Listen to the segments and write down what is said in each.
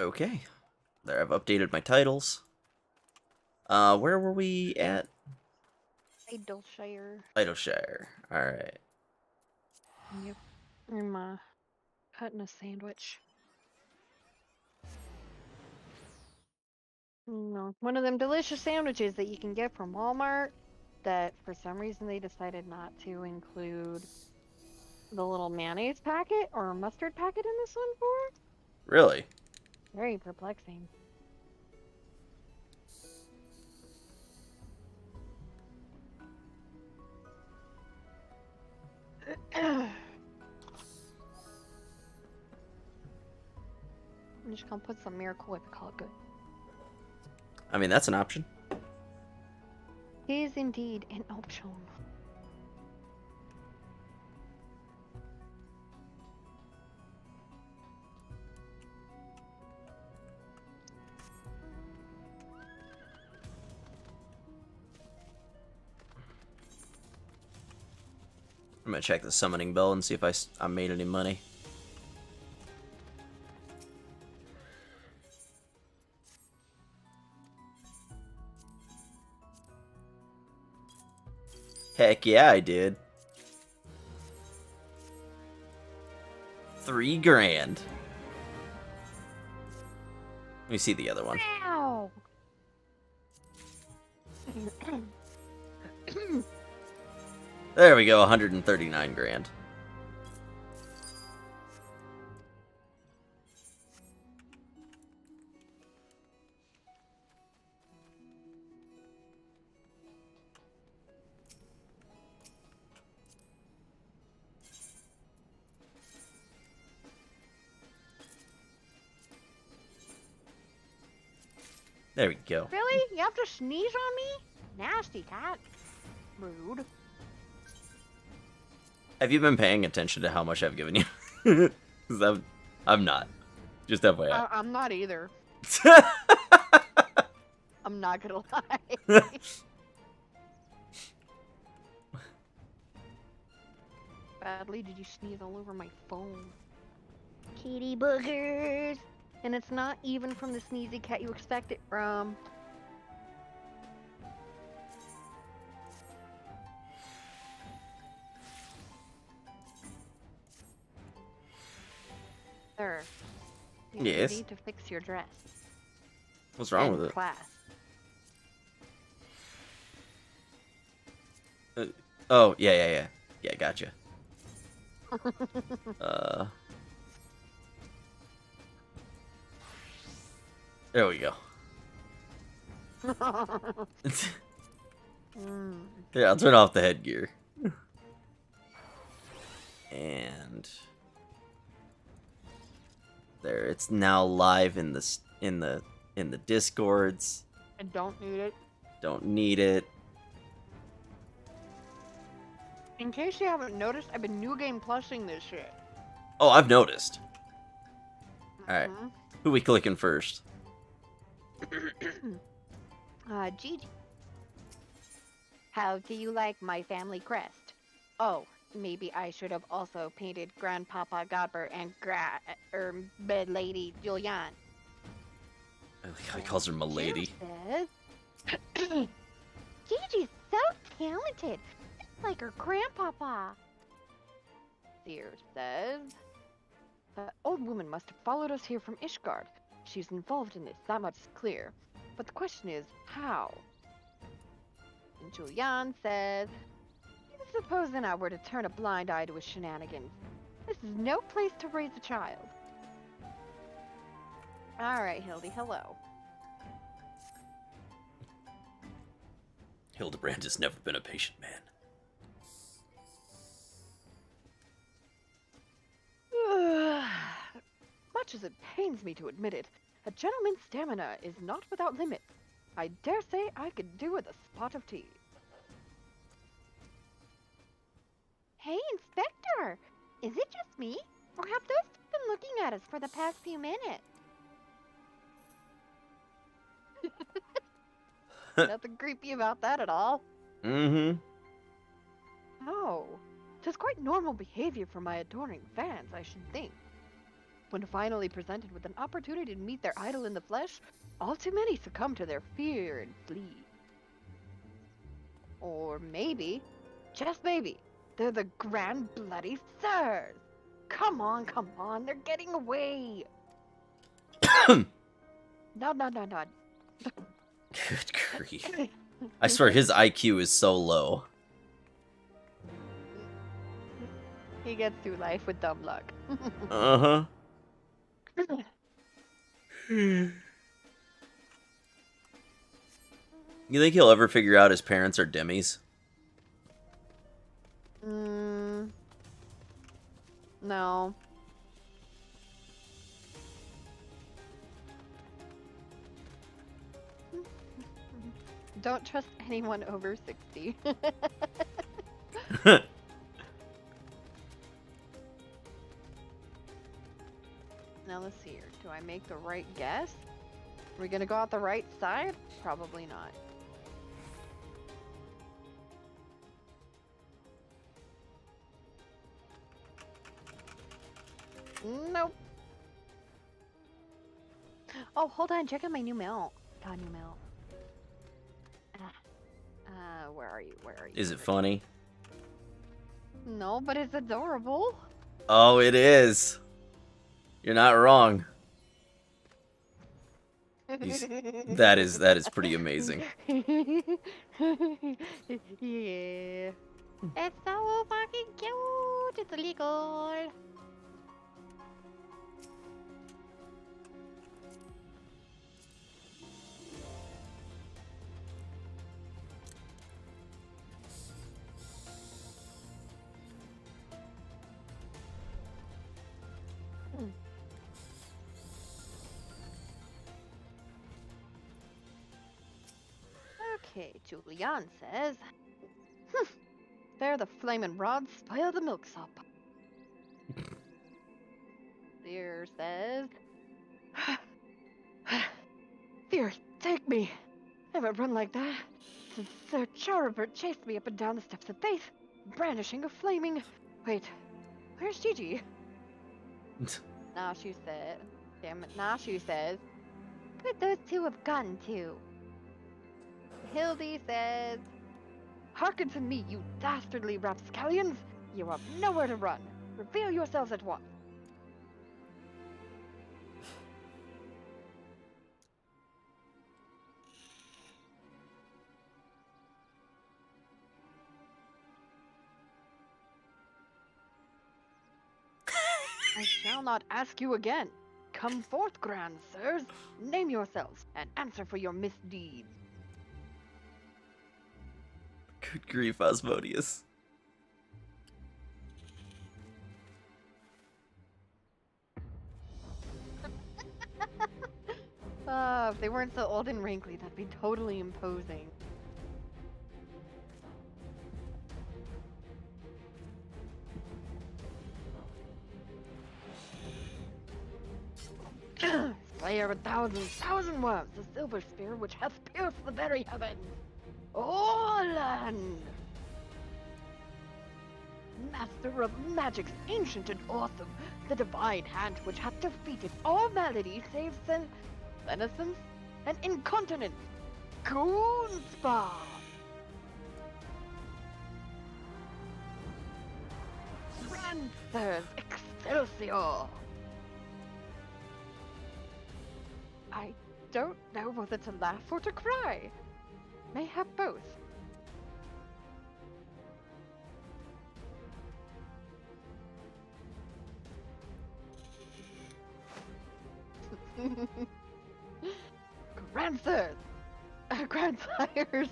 Okay. There, I've updated my titles. Where were we at? Idleshire. Idleshire. Alright. Yep. I'm cutting a sandwich. One of them delicious sandwiches that you can get from Walmart that for some reason they decided not to include the little mayonnaise packet or mustard packet in this one for. Really? Very perplexing. I'm just gonna put some Miracle Whip and call it good. I mean, that's an option. Is indeed an option. I'm gonna check the summoning bell and see if I made any money. Heck yeah, I did. 3 grand. Let me see the other one. Wow. There we go, 139 grand. There we go. Really? You have to sneeze on me? Nasty cat. Rude. Have you been paying attention to how much I've given you? 'Cause I'm not. Just FYI. I'm not either. I'm not gonna lie. Badly did you sneeze all over my phone? Kitty boogers! And it's not even from the sneezy cat you expect it from. Sir, you Yes. need to fix your dress. What's wrong In with it? class. Oh, yeah. Yeah, gotcha. Uh... There we go. Yeah, I'll turn off the headgear. And there, it's now live in the discords. I don't need it. Don't need it. In case you haven't noticed, I've been New Game Plusing this shit. Oh, I've noticed. Alright. Mhm. Who we clicking first? Gigi. How do you like my family crest? Oh, maybe I should have also painted Grandpapa Godber and Bed Lady Julian. I like how he calls her Milady. Gigi's so talented, just like her grandpapa. Seer says, the old woman must have followed us here from Ishgard. She's involved in this, that much is clear. But the question is, how? And Julian says, supposing I were to turn a blind eye to his shenanigans. This is no place to raise a child. Alright, Hildy, hello. Hildibrand has never been a patient man. Much as it pains me to admit it, a gentleman's stamina is not without limits. I dare say I could do with a spot of tea. Hey, Inspector! Is it just me? Or have those been looking at us for the past few minutes? Nothing creepy about that at all. Mm-hmm. Oh, 'tis quite normal behavior for my adoring fans, I should think. When finally presented with an opportunity to meet their idol in the flesh, all too many succumb to their fear and flee. Or maybe, just maybe, they're the Grand Bloody Sirs. Come on, they're getting away. Nod. Good grief. I swear his IQ is so low. He gets through life with dumb luck. Uh-huh. You think he'll ever figure out his parents are Demis? No. Don't trust anyone over 60. Now let's see here. Do I make the right guess? Are we gonna go out the right side? Probably not. Nope. Oh, hold on. Check out my new mount. Got new mount. Where are you? Where are you? Is it funny? No, but it's adorable. Oh, it is. You're not wrong. That is pretty amazing. Yeah. It's so fucking cute. It's illegal. Okay, Julian says. There the flamin' rods spoil the milksop. Fear says. Fear, take me. I haven't run like that since Sir Charibert chased me up and down the steps of faith, brandishing a flaming. Wait, where's Gigi? Now she said. Damn it, now she says. Where'd those two have gone to? Hildy says, hearken to me, you dastardly rapscallions! You have nowhere to run. Reveal yourselves at once. I shall not ask you again. Come forth, grand sirs. Name yourselves and answer for your misdeeds. Good grief, Osmodius. If they weren't so old and wrinkly, that'd be totally imposing. Slayer of thousand worms, the silver spear which hath pierced the very heavens. Orland! Master of magics ancient and awesome, the divine hand which hath defeated all malady save senescence and incontinence. Goonspa! Prancers Excelsior! I don't know whether to laugh or to cry. Mayhap both. Grandsires! Grandsires!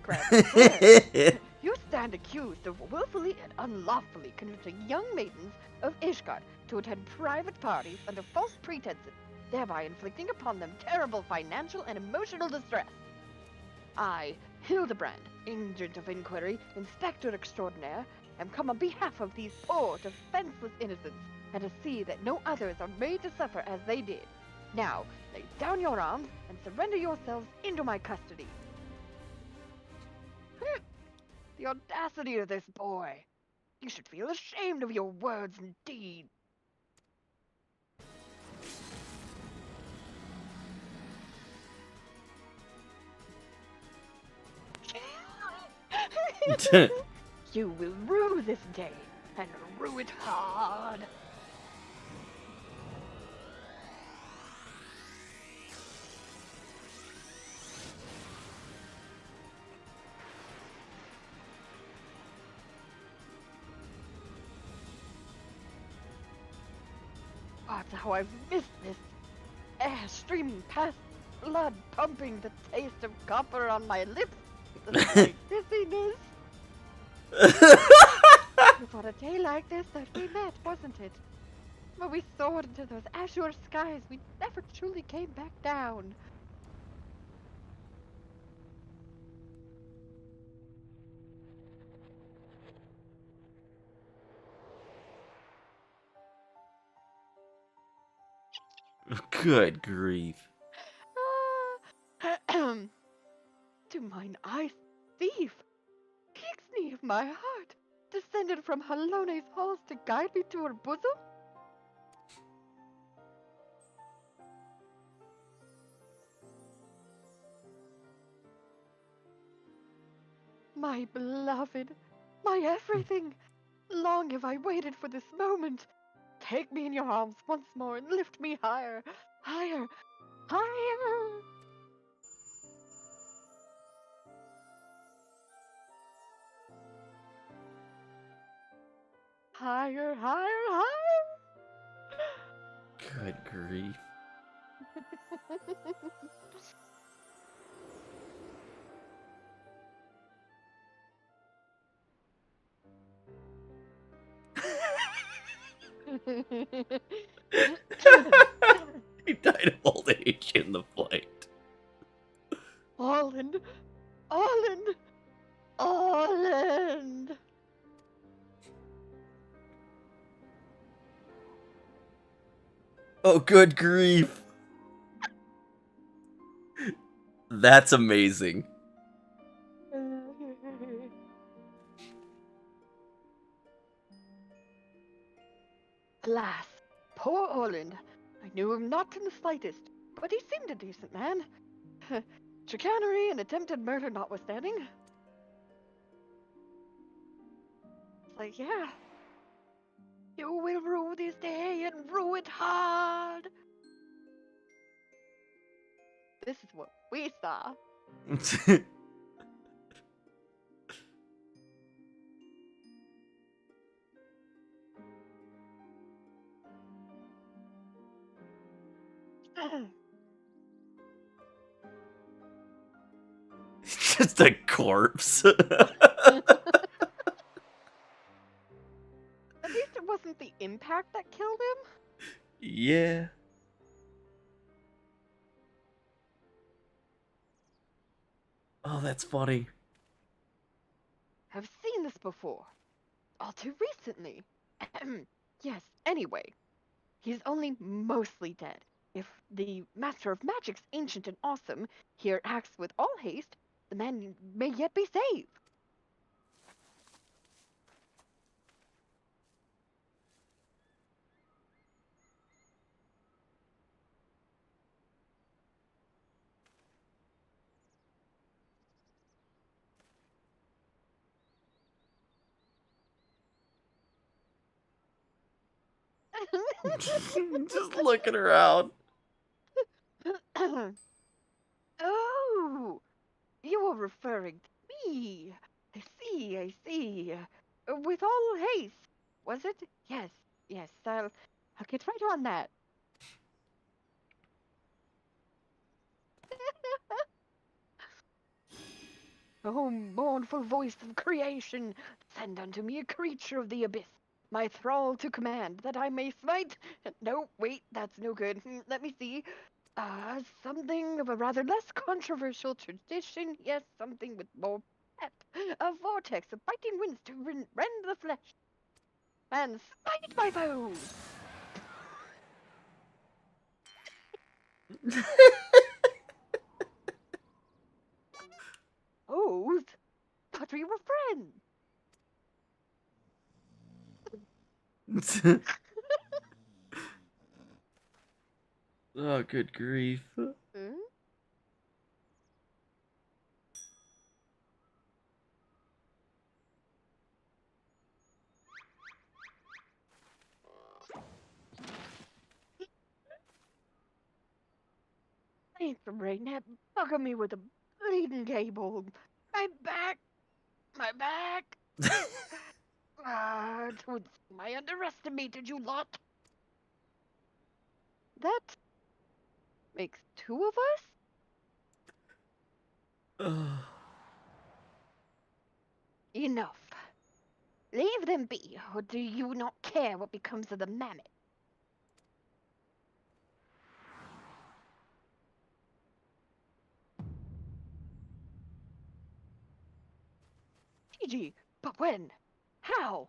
Grandsires! You stand accused of willfully and unlawfully convincing young maidens of Ishgard to attend private parties under false pretenses, thereby inflicting upon them terrible financial and emotional distress. I, Hildibrand, Agent of Inquiry, Inspector Extraordinaire, am come on behalf of these poor, defenseless innocents, and to see that no others are made to suffer as they did. Now, lay down your arms and surrender yourselves into my custody. The audacity of this boy! You should feel ashamed of your words and deeds. You will rue this day, and rue it hard. God, how I've missed this. Air streaming past, blood pumping, the taste of copper on my lips, the slight dizziness. It was on a day like this that we met, wasn't it? When we soared into those azure skies, we never truly came back down. Good grief. To mine eye, thief, Pixney of my heart, descended from Halone's halls to guide me to her bosom? My beloved, my everything, long have I waited for this moment. Take me in your arms once more and lift me higher, higher, higher. Higher, higher, higher. Good grief. He died of old age in the flight. Holland, Holland, Holland. Oh, good grief. That's amazing. Alas, poor Holland. I knew him not in the slightest, but he seemed a decent man. Chicanery and attempted murder notwithstanding. It's like, yeah. You will rue this day and rue it hard. This is what we saw. Just a corpse. At least it wasn't the impact that killed him. Yeah. Oh, that's funny. I've seen this before. All too recently. Yes, anyway. He's only mostly dead. If the Master of Magic's ancient and awesome here acts with all haste, the man may yet be saved. Just looking around. Oh, you are referring to me. I see, I see. With all haste, was it? Yes, yes, I'll get right on that. Oh, mournful voice of creation, send unto me a creature of the abyss, my thrall to command, that I may smite. No, wait, that's no good. Let me see. Something of a rather less controversial tradition. Yes, something with more pep. A vortex of biting winds to rend the flesh. And smite my foes! Foes? Thought we were friends. Oh, good grief. Hmm? ain't the rain that bugging me with a bleeding cable. My back! My back! Ah, it would seem I underestimated you lot. That makes two of us? Enough. Leave them be, or do you not care what becomes of the mammoth? Gigi, but when? How?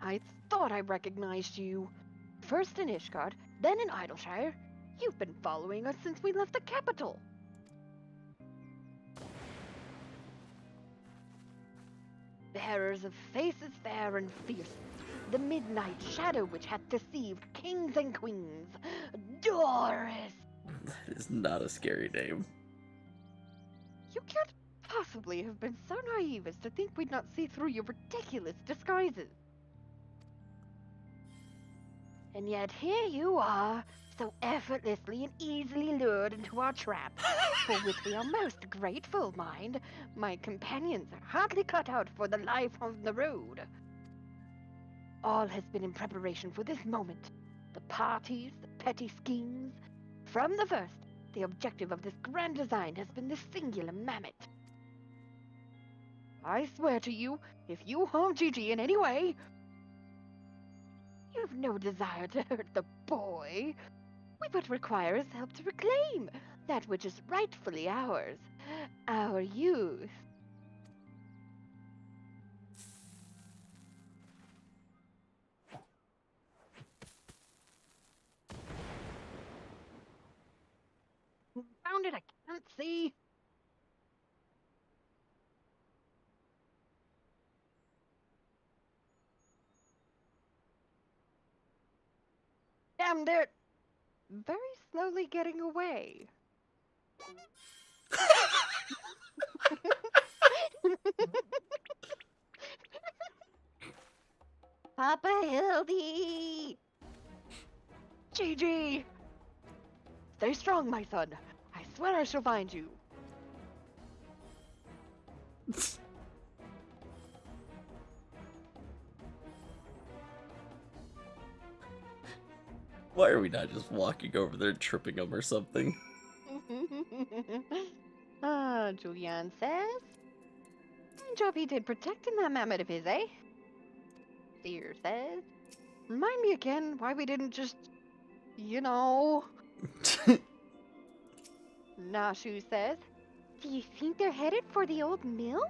I thought I recognized you. First in Ishgard, then in Idleshire. You've been following us since we left the capital. Bearers of faces fair and fierce, the midnight shadow which hath deceived kings and queens. Doris! That is not a scary name. You can't possibly have been so naive as to think we'd not see through your ridiculous disguises. And yet here you are, so effortlessly and easily lured into our trap, for which we are most grateful, mind. My companions are hardly cut out for the life on the road. All has been in preparation for this moment. The parties, the petty schemes. From the first, the objective of this grand design has been this singular mammoth. I swear to you, if you harm Gigi in any way, you've no desire to hurt the boy. We but require his help to reclaim that which is rightfully ours, our youth. Found it, I can't see. Damn it! Very slowly getting away. Papa Hildy! Gigi! Stay strong, my son. I swear I shall find you. Why are we not just walking over there and tripping him or something? Julian says. Fine job he did protecting that mammoth of his, eh? Seer says. Remind me again why we didn't just, you know. Nashu says. Do you think they're headed for the old mill?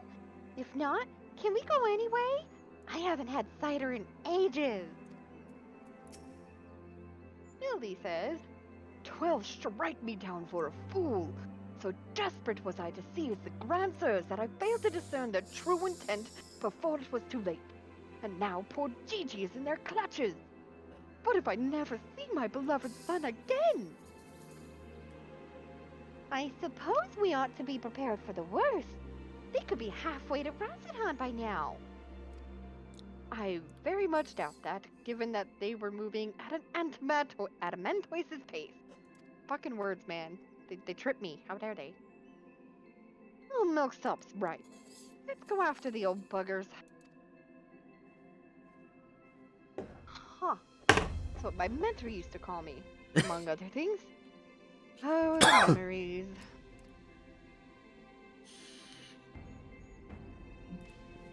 If not, can we go anyway? I haven't had cider in ages. Hildy says, 12 strike me down for a fool. So desperate was I to seize the grand sirs that I failed to discern their true intent before it was too late. And now poor Gigi is in their clutches. What if I never see my beloved son again? I suppose we ought to be prepared for the worst. They could be halfway to Rassadhan by now. I very much doubt that, given that they were moving at an adamantoise's pace. Fucking words, man. They trip me. How dare they? Oh, Milksop's right. Let's go after the old buggers. Huh. That's what my mentor used to call me, among other things. Oh, the memories.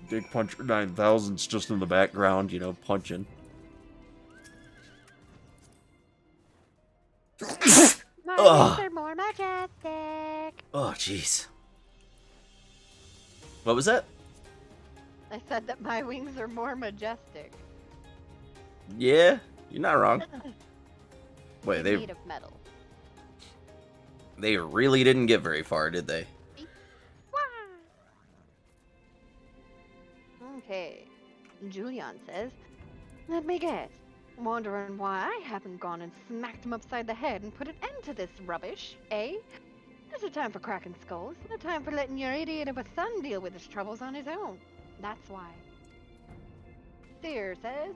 Big Puncher 9000's just in the background, you know, punching. My wings are more majestic. Oh, jeez. What was that? I said that my wings are more majestic. Yeah, you're not wrong. Wait, They're made of metal. They really didn't get very far, did they? Okay, Julian says, let me guess. Wondering why I haven't gone and smacked him upside the head and put an end to this rubbish, eh? There's a time for cracking skulls, and a time for letting your idiot of a son deal with his troubles on his own. That's why. Seer says,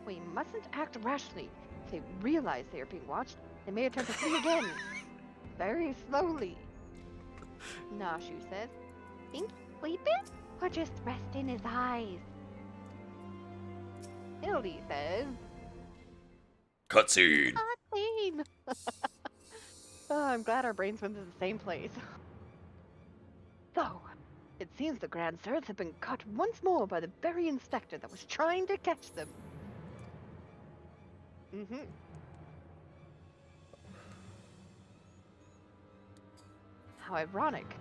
we mustn't act rashly. If they realize they are being watched, they may attempt to flee again. Very slowly. Nashu says, think he's sleeping? Or just resting his eyes? Hildy says, Cutscene. cutscene. Oh, I'm glad our brains went to the same place. So, it seems the Grand Sirs have been caught once more by the very inspector that was trying to catch them. How ironic.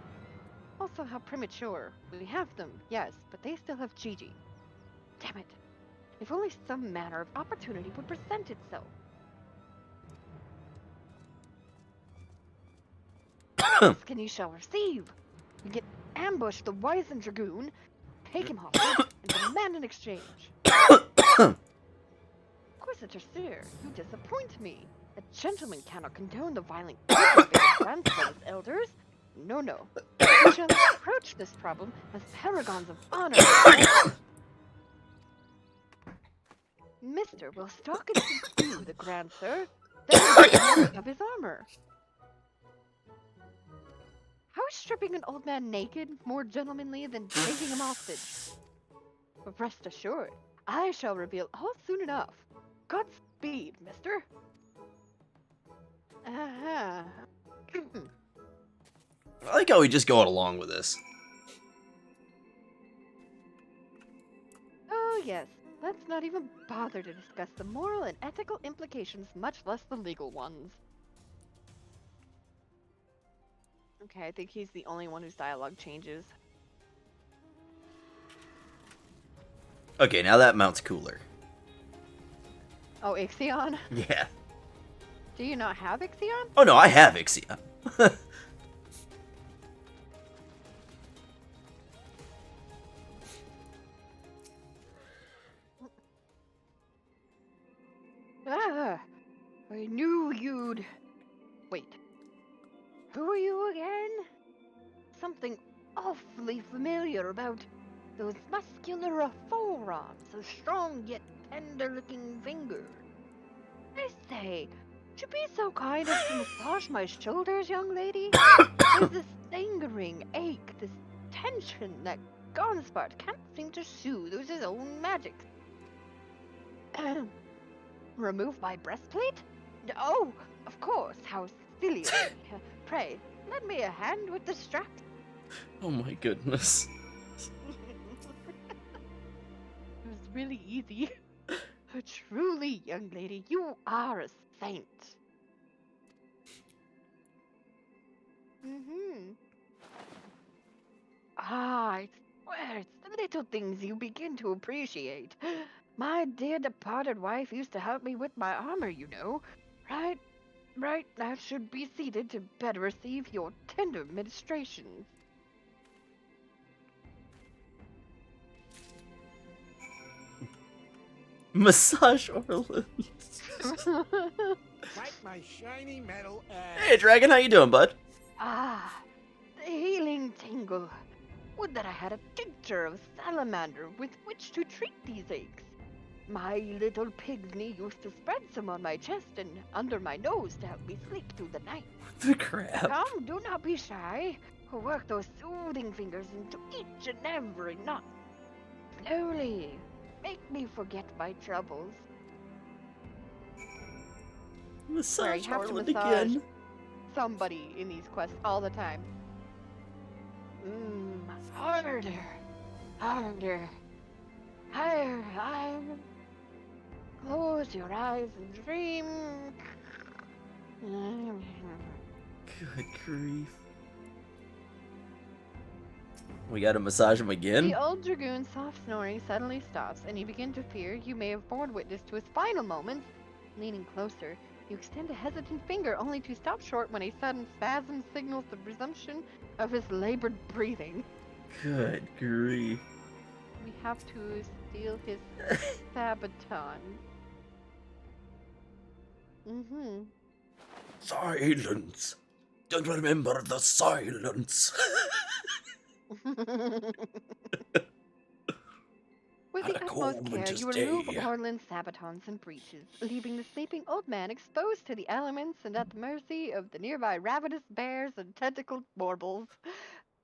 Also, how premature. We have them, yes, but they still have Gigi. Damn it. If only some manner of opportunity would present itself. Ask and you shall receive. You get ambush the wizened dragoon, take him hostage, and demand an exchange. Inquisitor Sir, you disappoint me. A gentleman cannot condone the violent treatment of his grandfather's elders. No, no. We shall approach this problem as paragons of honor. Mister will stalk and subdue the Grand Sir, then of his armor. How is stripping an old man naked more gentlemanly than taking him hostage? But rest assured, I shall reveal all soon enough. Godspeed, mister. I like how we just going along with this. Oh yes, let's not even bother to discuss the moral and ethical implications, much less the legal ones. Okay, I think he's the only one whose dialogue changes. Okay, now that mount's cooler. Oh, Ixion? Yeah. Do you not have Ixion? Oh no, I have Ixion. Ah, I knew you'd... Wait. Who are you again? Something awfully familiar about those muscular forearms, so strong yet tender-looking fingers. I say, would you be so kind as to massage my shoulders, young lady? There's this lingering ache, this tension that Gonspart can't seem to soothe with his own magic. Remove my breastplate? Oh, of course, how silly of me. Pray, lend me a hand with the strap. Oh my goodness. It was really easy. Truly, young lady, you are a saint. I swear, it's the little things you begin to appreciate. My dear departed wife used to help me with my armor, you know. Right, I should be seated to better receive your tender ministrations. Massage Orleans. Wipe my shiny metal ass. Hey, Dragon, how you doing, bud? Ah, the healing tingle. Would that I had a tincture of salamander with which to treat these aches. My little pigmy used to spread some on my chest and under my nose to help me sleep through the night. The crap. Come, do not be shy. Work those soothing fingers into each and every knot. Slowly. Make me forget my troubles. Massage you have to Orland massage again. somebody in these quests all the time. Harder. Harder. Higher, higher. Close your eyes and dream. Good grief. We gotta massage him again? The old dragoon's soft snoring suddenly stops, and you begin to fear you may have borne witness to his final moments. Leaning closer, you extend a hesitant finger, only to stop short when a sudden spasm signals the resumption of his labored breathing. Good grief. We have to steal his sabaton. Silence. Don't remember the silence. With Had the a utmost cold care, winter's you remove day. Orland's sabatons and breeches, leaving the sleeping old man exposed to the elements and at the mercy of the nearby ravenous bears and tentacled warbles.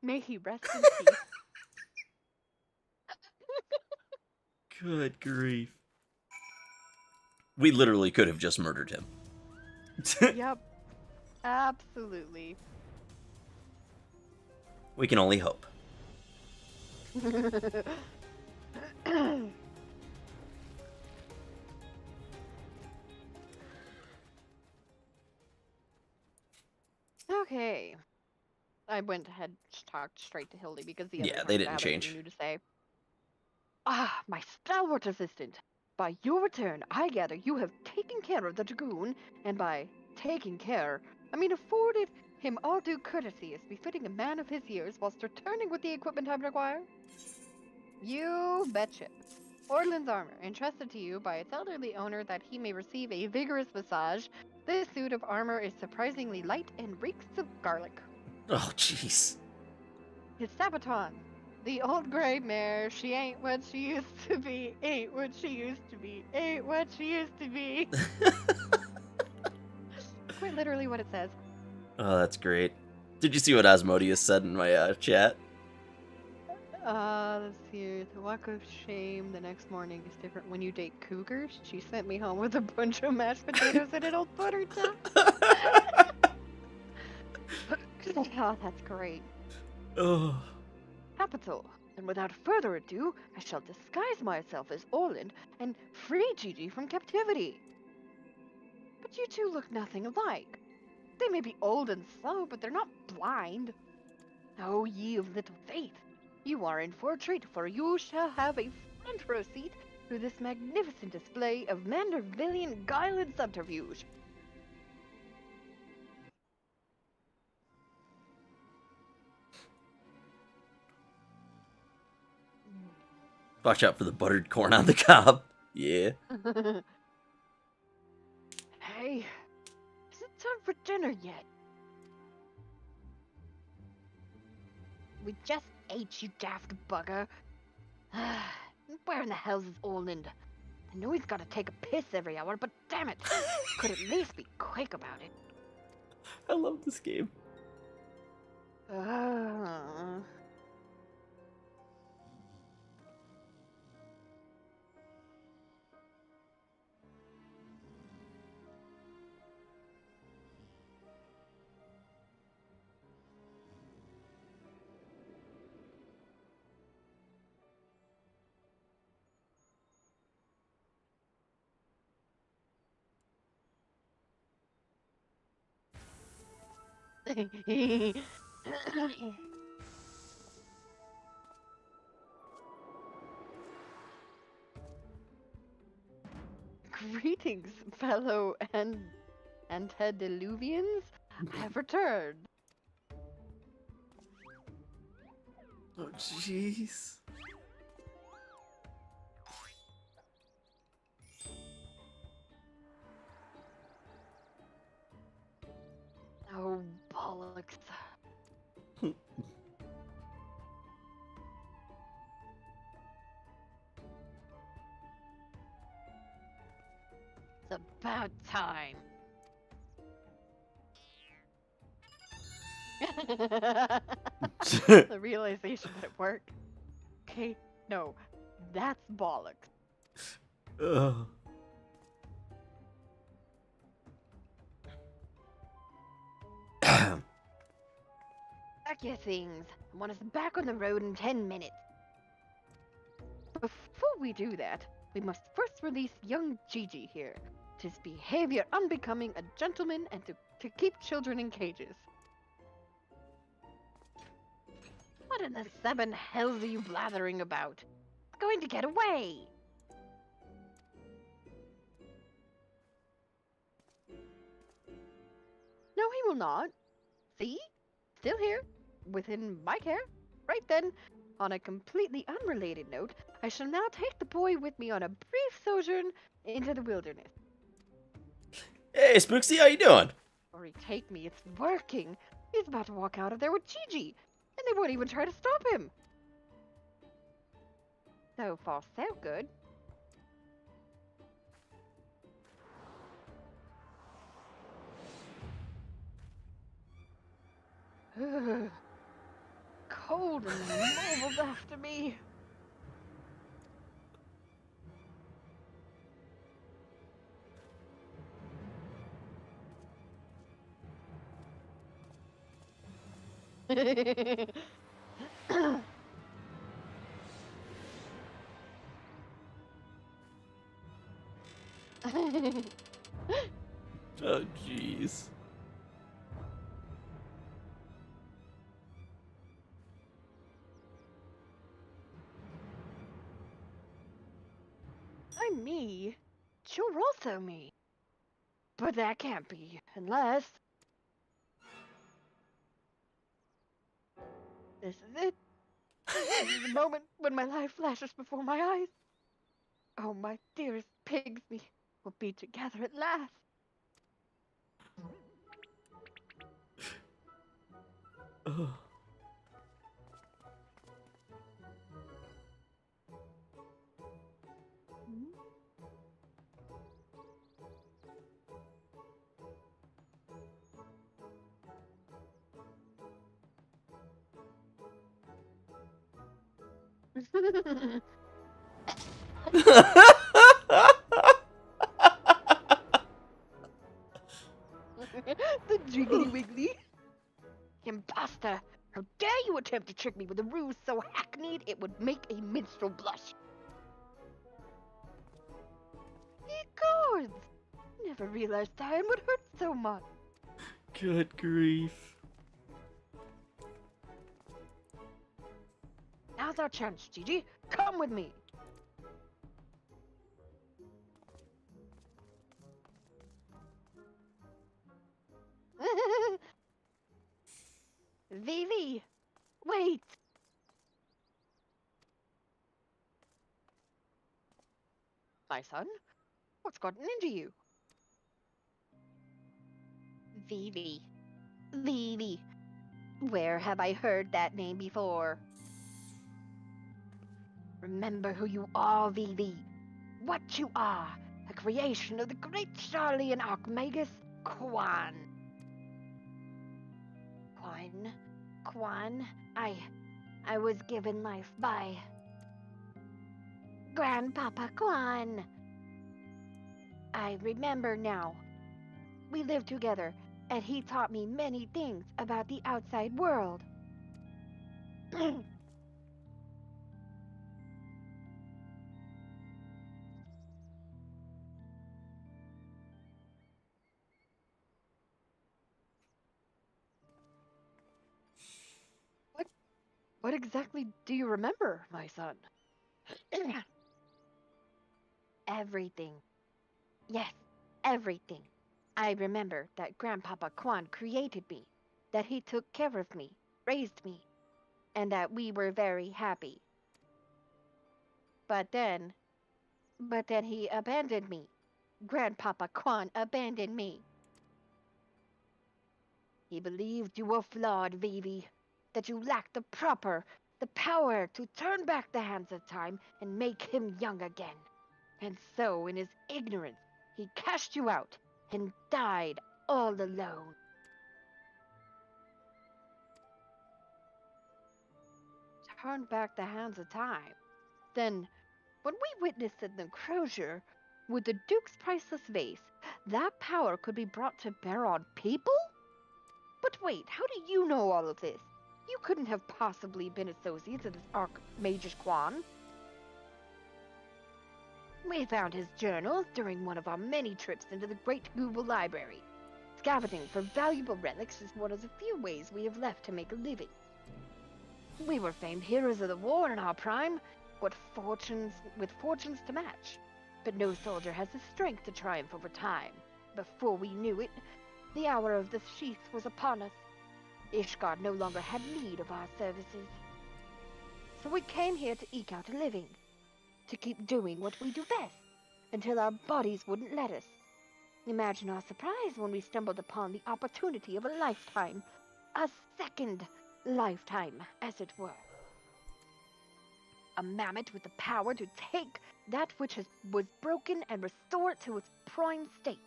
May he rest in peace. Good grief. We literally could have just murdered him. Yep, absolutely. We can only hope. Okay. I went ahead and talked straight to Hildy because the others Yeah, aren't they gonna didn't have change. anything new to say. Ah, my stalwart assistant. By your return, I gather you have taken care of the dragoon, and by taking care, I mean afforded him all due courtesy as befitting a man of his years whilst returning with the equipment I require? You betcha. Orland's armor, entrusted to you by its elderly owner that he may receive a vigorous massage. This suit of armor is surprisingly light and reeks of garlic. Oh, jeez. His Sabaton. The old gray mare, she ain't what she used to be, ain't what she used to be, ain't what she used to be. Quite literally what it says. Oh, that's great. Did you see what Asmodeus said in my chat? Let's see. The walk of shame the next morning is different when you date cougars. She sent me home with a bunch of mashed potatoes and an old butter tub. Oh, that's great. Oh. Capital. And without further ado, I shall disguise myself as Orland and free Gigi from captivity. But you two look nothing alike. They may be old and slow, but they're not blind. Oh, ye of little faith, you are in for a treat, for you shall have a front row seat through this magnificent display of Mandervillian guile and subterfuge. Watch out for the buttered corn on the cob. Yeah. Hey, is it time for dinner yet? We just ate, you daft bugger. Where in the hell's is Orland? I know he's gotta take a piss every hour, but damn it! Could at least be quick about it. I love this game. Greetings, fellow antediluvians. I have returned. Oh, jeez. Oh, bollocks. It's about time. The realization that it worked. Okay, no, that's bollocks. Ugh. Pack your things. I want us back on the road in 10 minutes. Before we do that, we must first release young Gigi here. 'Tis behavior unbecoming a gentleman and to keep children in cages. What in the seven hells are you blathering about? It's going to get away! No, he will not. See? Still here, within my care. Right then, on a completely unrelated note, I shall now take the boy with me on a brief sojourn into the wilderness. Hey, Spooksy, how you doing? Or he take me, it's working. He's about to walk out of there with Gigi, and they won't even try to stop him. So far, so good. Ugh, cold and mumbled after me. Oh, jeez. I'm me. You're also me. But that can't be, unless... This is it. This is the moment when my life flashes before my eyes. Oh, my dearest pigs, we will be together at last. Oh. The jiggly wiggly. Imposter! How dare you attempt to trick me with a ruse so hackneyed it would make a minstrel blush? Gourds! Never realized dying would hurt so much. Good grief. Now's our chance, Gigi. Come with me. Vivi, wait. My son, what's gotten into you? Vivi. Vivi. Where have I heard that name before? Remember who you are, Vivi. What you are. A creation of the great Charlian Archmagus, Quan. Quan, I was given life by Grandpapa Quan. I remember now. We lived together, and he taught me many things about the outside world. What exactly do you remember, my son? Everything. Yes, everything. I remember that Grandpapa Quan created me, that he took care of me, raised me, and that we were very happy. But then, he abandoned me. Grandpapa Quan abandoned me. He believed you were flawed, Vivi, that you lacked the power to turn back the hands of time and make him young again. And so, in his ignorance, he cast you out and died all alone. Turn back the hands of time. Then, when we witnessed the enclosure with the Duke's priceless vase, that power could be brought to bear on people? But wait, how do you know all of this? You couldn't have possibly been associates of this Archmagus Quan. We found his journals during one of our many trips into the Great Google Library. Scavenging for valuable relics is one of the few ways we have left to make a living. We were famed heroes of the war in our prime, with fortunes to match. But no soldier has the strength to triumph over time. Before we knew it, the hour of the sheath was upon us. Ishgard no longer had need of our services. So we came here to eke out a living, to keep doing what we do best, until our bodies wouldn't let us. Imagine our surprise when we stumbled upon the opportunity of a lifetime. A second lifetime, as it were. A mammoth with the power to take that which was broken and restore it to its prime state.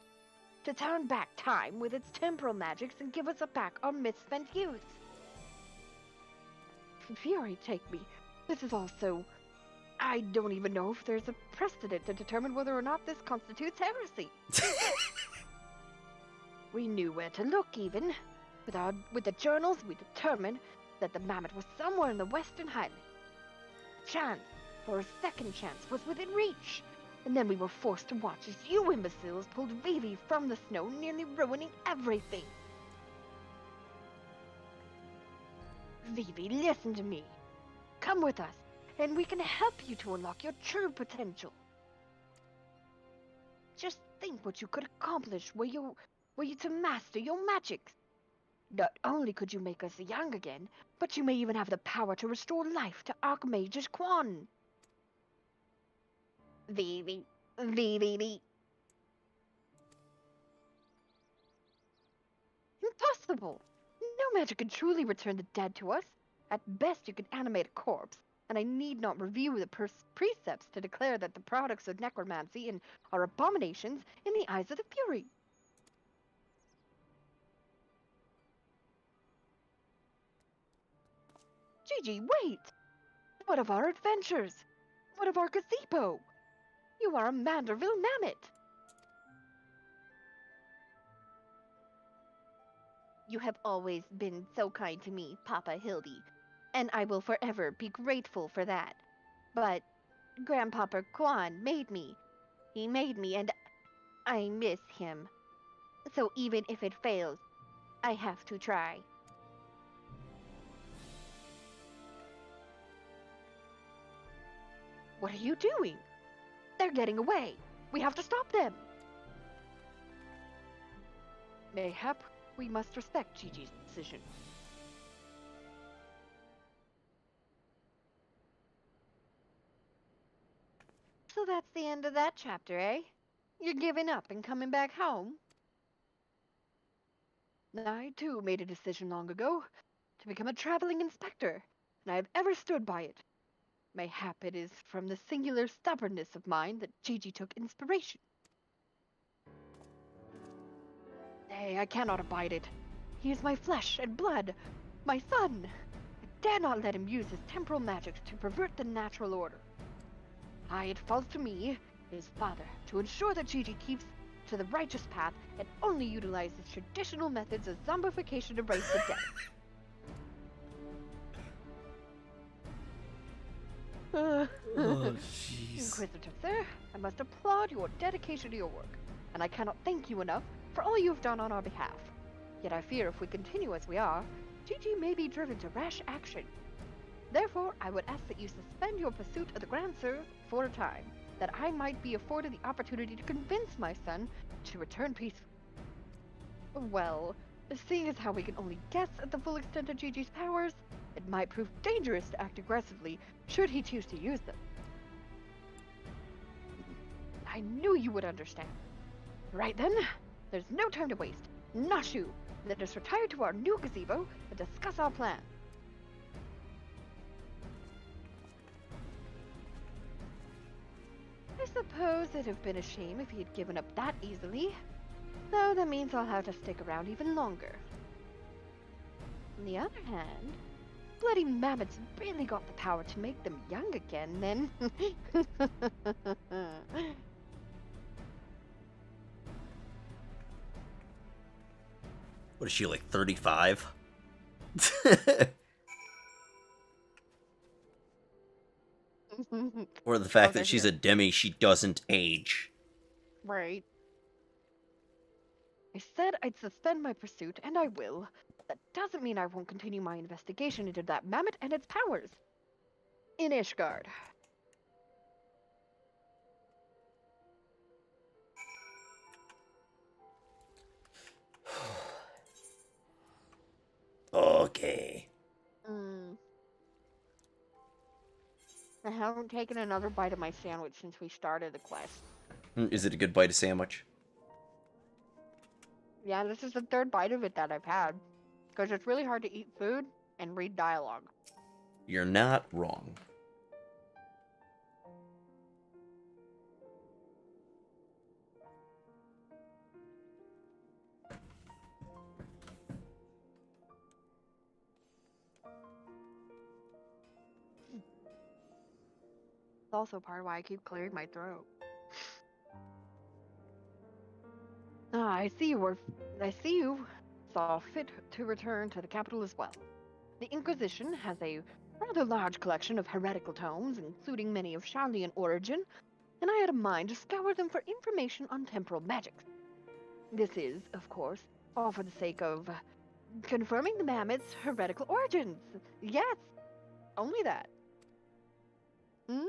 To turn back time with its temporal magics and give us back our misspent youth. Fury take me. This is also... I don't even know if there's a precedent to determine whether or not this constitutes heresy. We knew where to look, even. With the journals, we determined that the mammoth was somewhere in the Western Highlands. A chance, or a second chance, was within reach. And then we were forced to watch as you imbeciles pulled Vivi from the snow, nearly ruining everything. Vivi, listen to me. Come with us, and we can help you to unlock your true potential. Just think what you could accomplish were you to master your magics. Not only could you make us young again, but you may even have the power to restore life to Archmage Quan. Vivi. Impossible! No magic can truly return the dead to us. At best, you can animate a corpse, and I need not review the precepts to declare that the products of necromancy are abominations in the eyes of the Fury. Gigi, wait! What of our adventures? What of our gazebo? You are a Manderville mammoth! You have always been so kind to me, Papa Hildy, and I will forever be grateful for that. But Grandpapa Quan made me. He made me, and I miss him. So even if it fails, I have to try. What are you doing? They're getting away. We have to stop them. Mayhap we must respect Gigi's decision. So that's the end of that chapter, eh? You're giving up and coming back home? I, too, made a decision long ago to become a traveling inspector, and I have ever stood by it. Mayhap it is from the singular stubbornness of mine that Gigi took inspiration. Nay, I cannot abide it. He is my flesh and blood, my son. I dare not let him use his temporal magics to pervert the natural order. It falls to me, his father, to ensure that Gigi keeps to the righteous path and only utilizes traditional methods of zombification to raise the dead. Oh, jeez. Inquisitor, sir, I must applaud your dedication to your work, and I cannot thank you enough for all you have done on our behalf. Yet I fear if we continue as we are, Gigi may be driven to rash action. Therefore, I would ask that you suspend your pursuit of the Grand Sir for a time, that I might be afforded the opportunity to convince my son to return peacefully. Well, seeing as how we can only guess at the full extent of Gigi's powers, it might prove dangerous to act aggressively should he choose to use them. I knew you would understand. Right then, there's no time to waste. Nashu, let us retire to our new gazebo and discuss our plan. I suppose it'd have been a shame if he had given up that easily. Though that means I'll have to stick around even longer. On the other hand, bloody mammoths really got the power to make them young again, then. What is she, like 35? Or the fact that she's a demi, she doesn't age. Right. I said I'd suspend my pursuit, and I will. That doesn't mean I won't continue my investigation into that mammoth and its powers. In Ishgard. Okay. I haven't taken another bite of my sandwich since we started the quest. Is it a good bite of sandwich? Yeah, this is the third bite of it that I've had. Because it's really hard to eat food and read dialogue. You're not wrong. also part of why I keep clearing my throat. Ah, I see you saw fit to return to the capital as well. The Inquisition has a rather large collection of heretical tomes, including many of Charlean origin, and I had a mind to scour them for information on temporal magics. This is, of course, all for the sake of confirming the mammoth's heretical origins. Yes, only that. Hmm?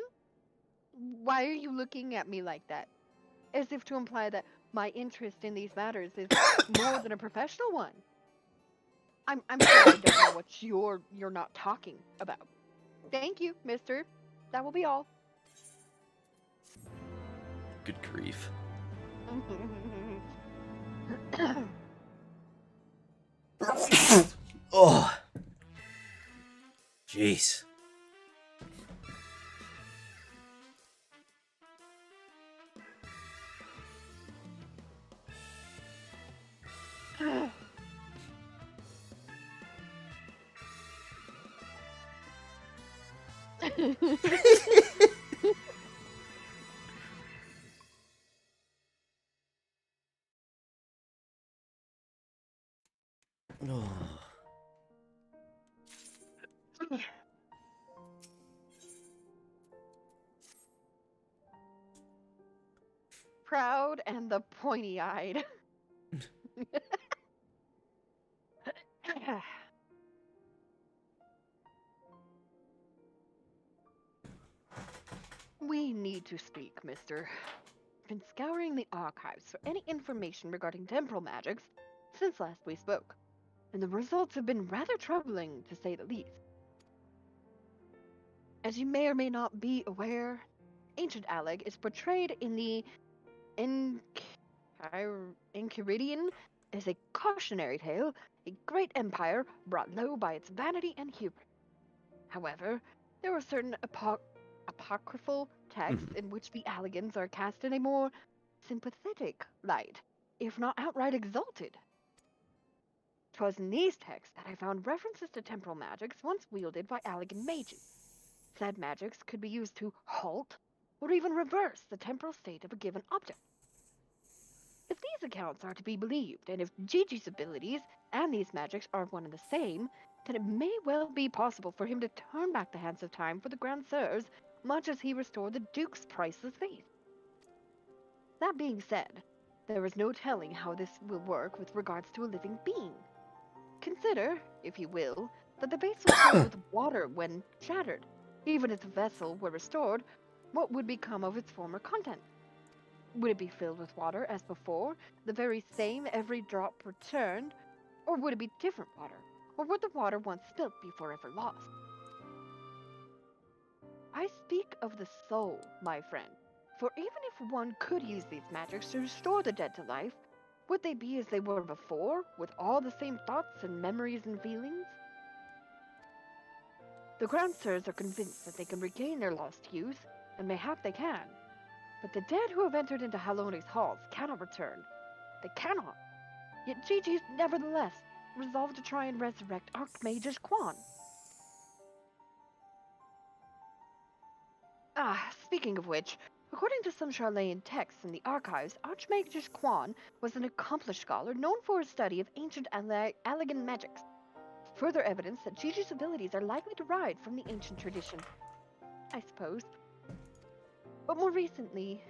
Why are you looking at me like that? As if to imply that my interest in these matters is more than a professional one. I'm sure I don't know what you're not talking about. Thank you, mister. That will be all. Good grief. Oh. Jeez. Oh. Proud and the pointy-eyed. We need to speak, mister. Been scouring the archives for any information regarding temporal magics since last we spoke, and the results have been rather troubling, to say the least. As you may or may not be aware, ancient Alleg is portrayed in the Enchiridion as a cautionary tale, a great empire brought low by its vanity and hubris. However, there are certain apocryphal texts in which the Allegans are cast in a more sympathetic light, if not outright exalted. 'Twas in these texts that I found references to temporal magics once wielded by Allegan mages. Said magics could be used to halt or even reverse the temporal state of a given object. If these accounts are to be believed, and if Gigi's abilities and these magics are one and the same, then it may well be possible for him to turn back the hands of time for the Grand Sirs, much as he restored the Duke's priceless faith. That being said, there is no telling how this will work with regards to a living being. Consider, if you will, that the base was filled with water when shattered. Even if the vessel were restored, what would become of its former contents? Would it be filled with water as before, the very same every drop returned, or would it be different water? Or would the water once spilt be forever lost? I speak of the soul, my friend, for even if one could use these magics to restore the dead to life, would they be as they were before, with all the same thoughts and memories and feelings? The Grand Sirs are convinced that they can regain their lost youth, and mayhap they can. But the dead who have entered into Hallone's halls cannot return. They cannot. Yet Gigi's nevertheless resolved to try and resurrect Archmagus Quan. Speaking of which, according to some Charlean texts in the archives, Archmagus Quan was an accomplished scholar known for his study of ancient Allegan magics. Further evidence that Gigi's abilities are likely derived from the ancient tradition. I suppose. But more recently,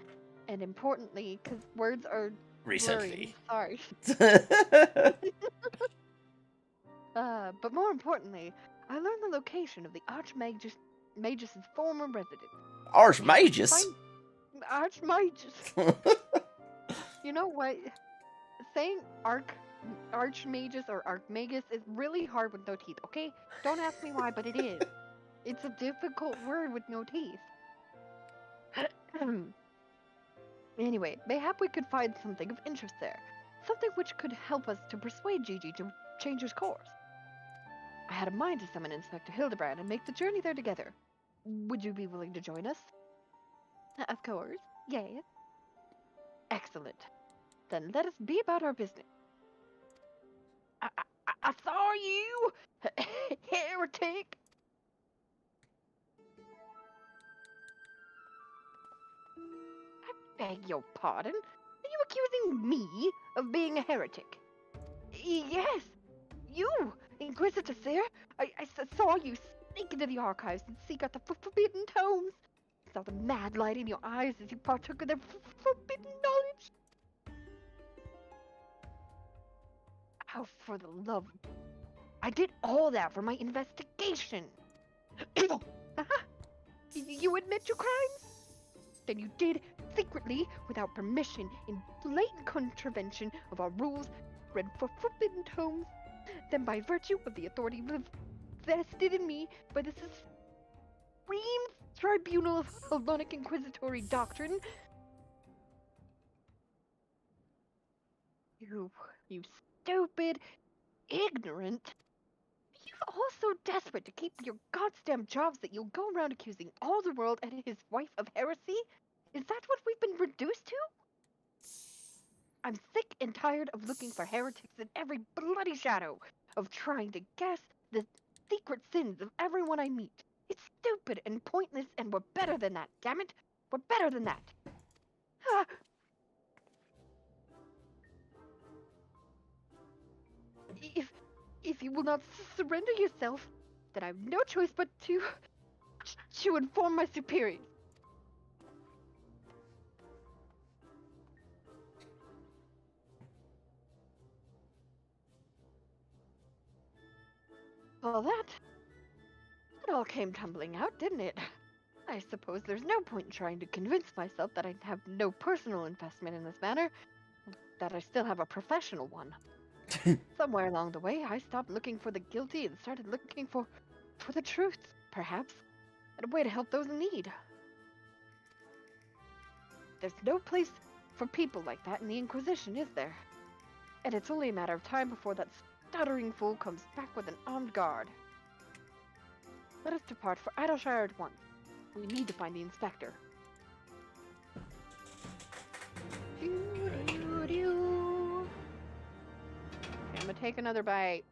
and importantly, because words are Recently. blurry, sorry. But more importantly, I learned the location of the Archmagus' former residence. Archmagus? Archmagus. You know what? Saying Archmagus or Archmagus is really hard with no teeth, okay? Don't ask me why, but it is. It's a difficult word with no teeth. Anyway, mayhap we could find something of interest there. Something which could help us to persuade Gigi to change his course. I had a mind to summon Inspector Hildibrand and make the journey there together. Would you be willing to join us? Of course, yes. Excellent. Then let us be about our business. I saw you, heretic! your pardon? Are you accusing me of being a heretic? Yes, you, Inquisitor Sir. I saw you sneak into the archives and seek out the forbidden tomes. I saw the mad light in your eyes as you partook of their forbidden knowledge. Oh, for the love... I did all that for my investigation. You admit your crimes? Then you did secretly, without permission, in blatant contravention of our rules, read for forbidden tomes. Then by virtue of the authority vested in me by the supreme tribunal of Hellenic Inquisitory doctrine, you stupid, ignorant... You're all so desperate to keep your goddamn jobs that you'll go around accusing all the world and his wife of heresy? Is that what we've been reduced to? I'm sick and tired of looking for heretics in every bloody shadow, of trying to guess the secret sins of everyone I meet. It's stupid and pointless, and we're better than that, damn it! We're better than that! Ah. If you will not surrender yourself, then I have no choice but to inform my superiors. Well, that all came tumbling out, didn't it? I suppose there's no point in trying to convince myself that I have no personal investment in this matter, that I still have a professional one. Somewhere along the way, I stopped looking for the guilty and started looking for the truth, perhaps, and a way to help those in need. There's no place for people like that in the Inquisition, is there? And it's only a matter of time before that stuttering fool comes back with an armed guard. Let us depart for Idleshire at once. We need to find the inspector. I'm gonna take another bite.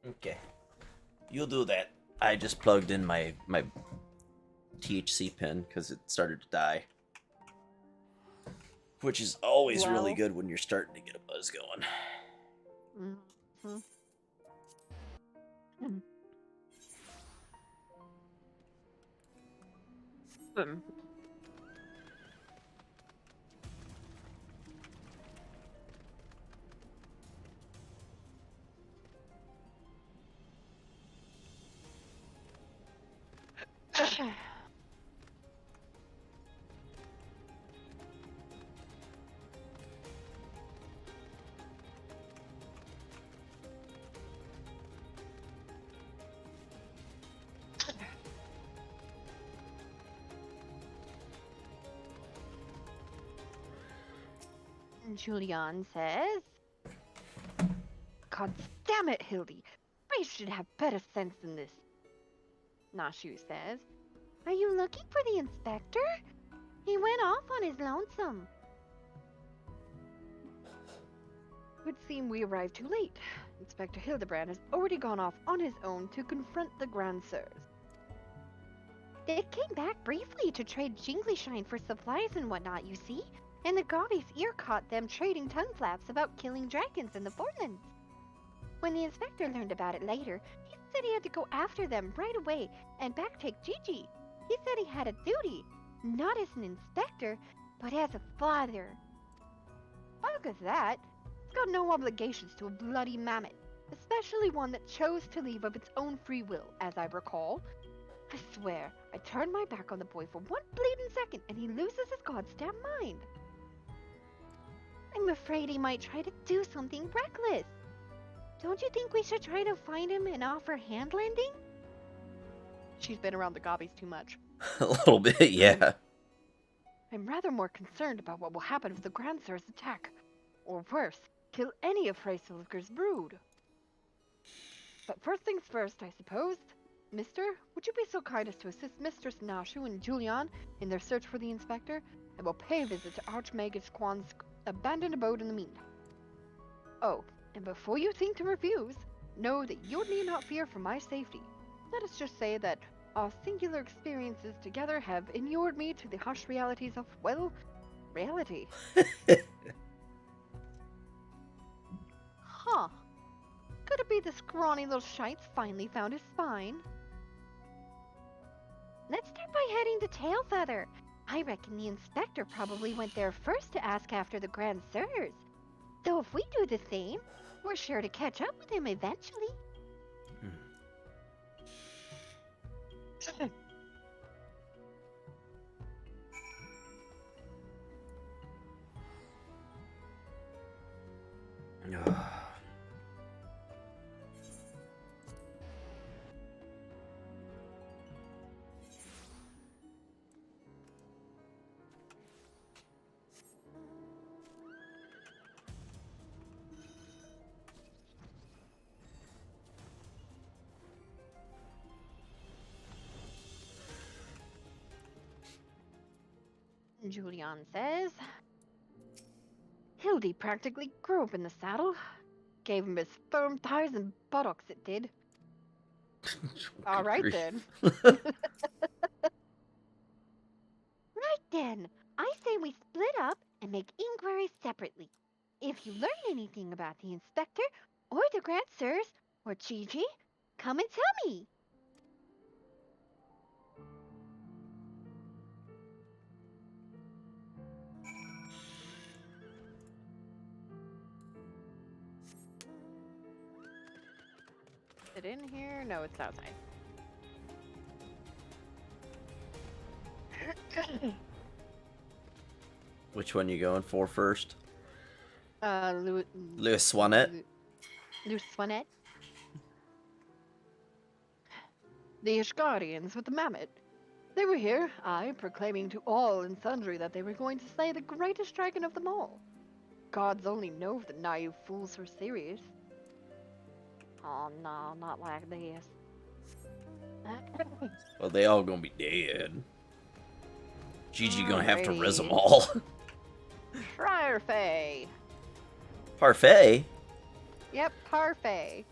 Okay. You'll do that. I just plugged in my THC pin because it started to die. Which is always really good when you're starting to get a buzz going. Mm-hmm. Julian says, God damn it, Hildy. I should have better sense than this. Nashu says, are you looking for the inspector? He went off on his lonesome. It would seem we arrived too late. Inspector Hildibrand has already gone off on his own to confront the Grand Sirs. They came back briefly to trade Jingleshine for supplies and whatnot, you see. And the Gobby's ear caught them trading tongue flaps about killing dragons in the Portlands. When the inspector learned about it later, he said he had to go after them right away and backtake Gigi. He said he had a duty, not as an inspector, but as a father. Fuck is that? He's got no obligations to a bloody mammoth, especially one that chose to leave of its own free will, as I recall. I swear, I turned my back on the boy for one bleeding second and he loses his goddamn mind. I'm afraid he might try to do something reckless. Don't you think we should try to find him and offer hand lending? She's been around the Gobbies too much. A little bit, yeah. I'm rather more concerned about what will happen if the Grand Sirs attack. Or worse, kill any of Freysilger's brood. But first things first, I suppose. Mister, would you be so kind as to assist Mistress Nashu and Julian in their search for the inspector, and will pay a visit to Archmagus Quan's abandoned abode in the meantime. Oh, and before you think to refuse, know that you need not fear for my safety. Let us just say that our singular experiences together have inured me to the harsh realities of, well, reality. Huh. Could it be the scrawny little shite's finally found his spine? Let's start by heading to Tailfeather. I reckon the inspector probably went there first to ask after the Grand Sirs. So if we do the same, we're sure to catch up with him eventually. Julian says. Hildy practically grew up in the saddle. Gave him his firm thighs and buttocks, it did. All right then. Right then. I say we split up and make inquiries separately. If you learn anything about the inspector, or the Grand Sirs, or Chi-Chi, come and tell me. Is it in here? No, it's outside. Which one you going for first? Louis Swanette? Louis Swanette. The Ishgardians with the mammoth. They were here, proclaiming to all and sundry that they were going to slay the greatest dragon of them all. Gods only know if the naive fools were serious. Oh no, not like this. Well, they all gonna be dead. Gigi gonna have to res them Alrighty. all. Friar Faye. Parfait? Yep, parfait.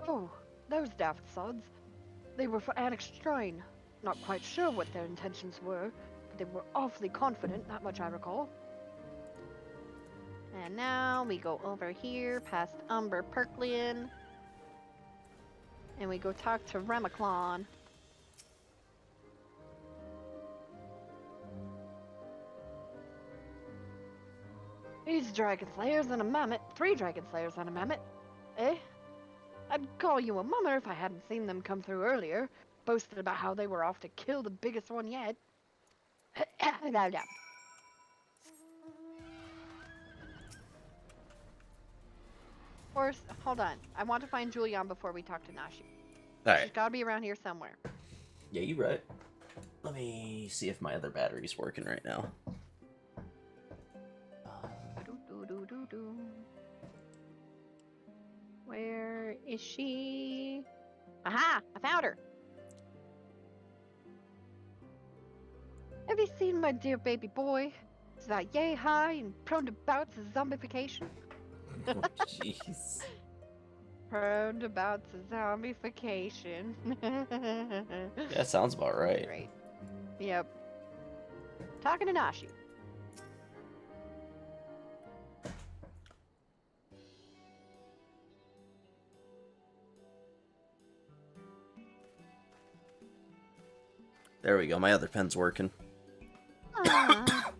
Oh, those daft sods. They were for Annex Shrine. Not quite sure what their intentions were, but they were awfully confident, that much I recall. And now we go over here past Umber Perklian. And we go talk to Remiclon. These dragon slayers and a mammoth. 3 dragon slayers and a mammoth. Eh? I'd call you a mummer if I hadn't seen them come through earlier, boasting about how they were off to kill the biggest one yet. No. First, hold on. I want to find Julian before we talk to Nashi. She's Alright. gotta be around here somewhere. Yeah, you right. Let me see if my other battery's working right now. Do-do-do-do-do. Where is she? Aha! I found her! Have you seen my dear baby boy? Is that yay high and prone to bouts of zombification? Oh, jeez. Prone to bouts of zombification. Yeah, sounds about right. Right. Yep. Talking to Nashi. There we go, my other pen's working. Ah.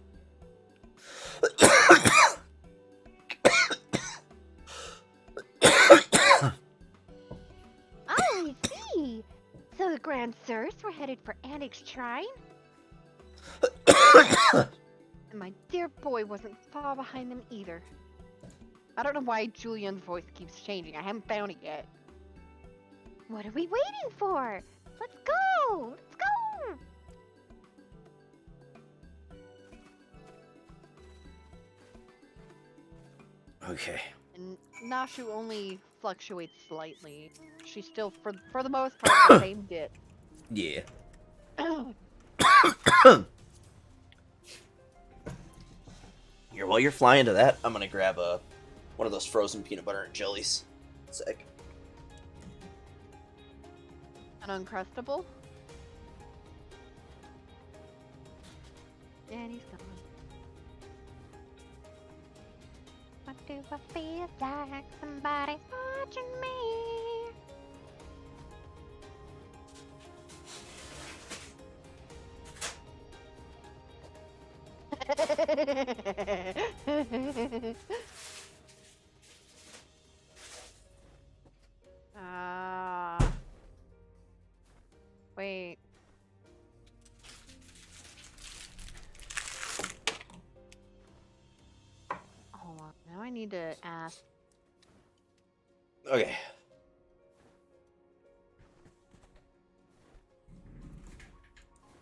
I see. So the Grand Sirs were headed for Annex Shrine? And my dear boy wasn't far behind them either. I don't know why Julian's voice keeps changing. I haven't found it yet. What are we waiting for? Let's go! Let's go! Okay. And Nashu only fluctuates slightly. She's still, for the most part, the same bit. Yeah. Here, while you're flying to that, I'm gonna grab one of those frozen peanut butter and jellies. Sec. An Uncrustable? And he's gone. What do I feel like? Somebody's watching me. Wait. Hold on. Now I need to ask. Okay.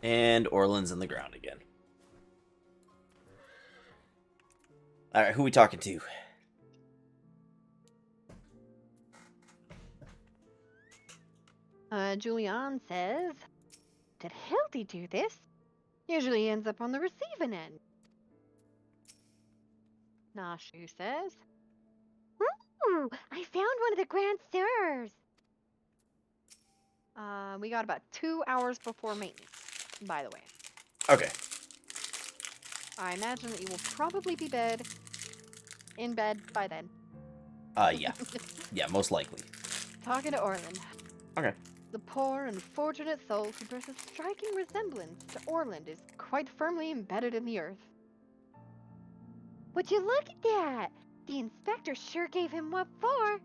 And Orland's in the ground again. Alright, who we talking to? Julian says, did Hildy do this? Usually ends up on the receiving end. Nashu says, ooh, I found one of the Grand Sirrs. We got about 2 hours before maintenance, by the way. Okay. I imagine that you will probably be in bed by then. Yeah. Yeah, most likely. Talking to Orland. Okay. The poor, unfortunate soul who bears a striking resemblance to Orland is quite firmly embedded in the earth. Would you look at that? The inspector sure gave him what for.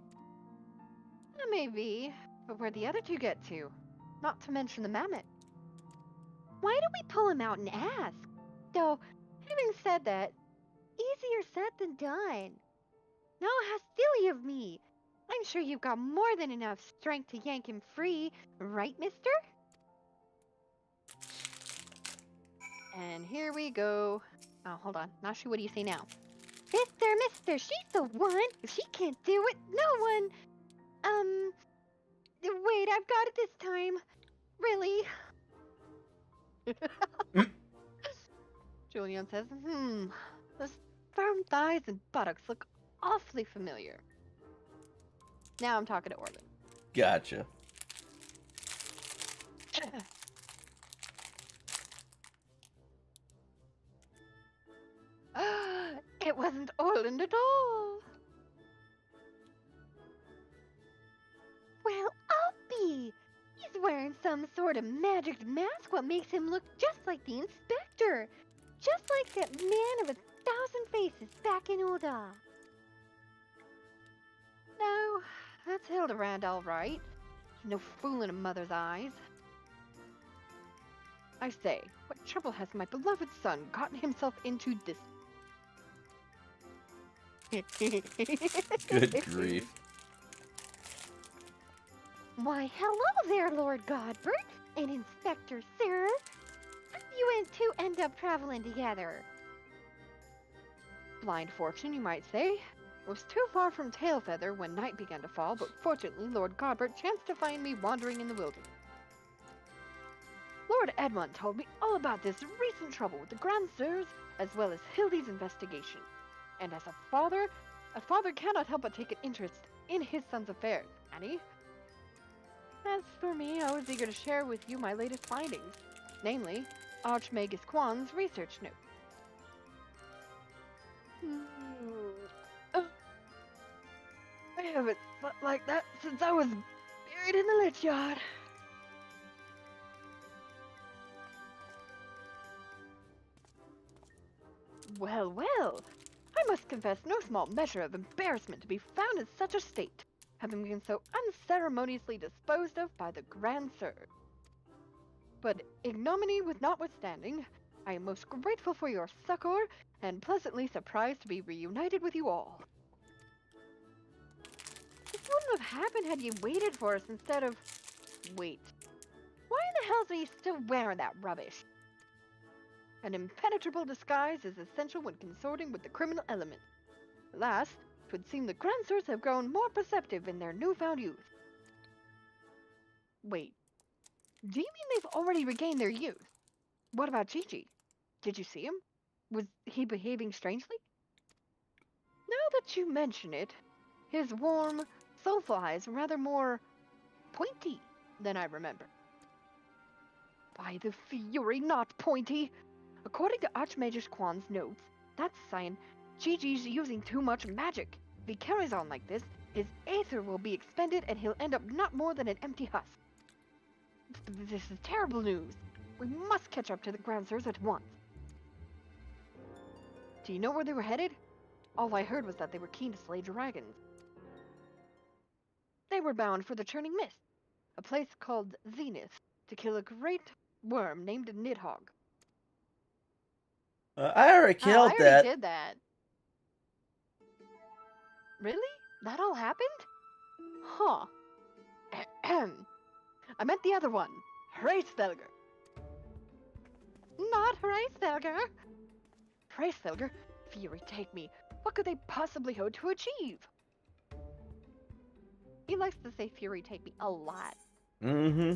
Maybe, but where'd the other two get to? Not to mention the mammoth. Why don't we pull him out and ask? Though, having said that, easier said than done. No, how silly of me. I'm sure you've got more than enough strength to yank him free, right, mister? And here we go. Oh, hold on. Not sure, what do you say now? Mister, she's the one. If she can't do it, no one. Wait, I've got it this time. Really? Julian says, those firm thighs and buttocks look awfully familiar. Now I'm talking to Orland. Gotcha. It wasn't Orland at all. Well, I'll be. He's wearing some sort of magic mask what makes him look just like the inspector. Just like that man of 1,000 faces back in Ulda. No, that's Hildibrand all right. No fool in a mother's eyes. I say, what trouble has my beloved son gotten himself into this? Good grief. Why, hello there, Lord Godbert and Inspector Sir. How do you two end up traveling together? Blind fortune, you might say. It was too far from Tailfeather when night began to fall, but fortunately Lord Godbert chanced to find me wandering in the wilderness. Lord Edmund told me all about this recent trouble with the Grand Sirs, as well as Hildy's investigation. And as a father cannot help but take an interest in his son's affairs, can he? As for me, I was eager to share with you my latest findings, namely, Archmagus Quan's research note. I haven't slept like that since I was buried in the lich yard. Well, well, I must confess no small measure of embarrassment to be found in such a state, having been so unceremoniously disposed of by the Grand Sir. But ignominy with notwithstanding, I am most grateful for your succor, and pleasantly surprised to be reunited with you all. This wouldn't have happened had you waited for us instead of... Wait. Why in the hell are you still wearing that rubbish? An impenetrable disguise is essential when consorting with the criminal element. Alas, 'twould seem the Grand Sirs have grown more perceptive in their newfound youth. Wait. Do you mean they've already regained their youth? What about Gigi? Did you see him? Was he behaving strangely? Now that you mention it, his warm, soulful eyes are rather more pointy than I remember. By the Fury, not pointy! According to Archmage Quan's notes, that's a sign Gigi's using too much magic. If he carries on like this, his aether will be expended and he'll end up not more than an empty husk. This is terrible news. We must catch up to the Grandsers at once. Do you know where they were headed? All I heard was that they were keen to slay dragons. They were bound for the Churning Mist, a place called Zenith, to kill a great worm named Nidhogg. I already I killed already that. did that. Really? That all happened? Huh. I meant the other one. Hraesvelgr. Not Hraesvelgr. Hraesvelgr? Fury take me. What could they possibly hope to achieve? He likes to say Fury take me a lot. Mm-hmm.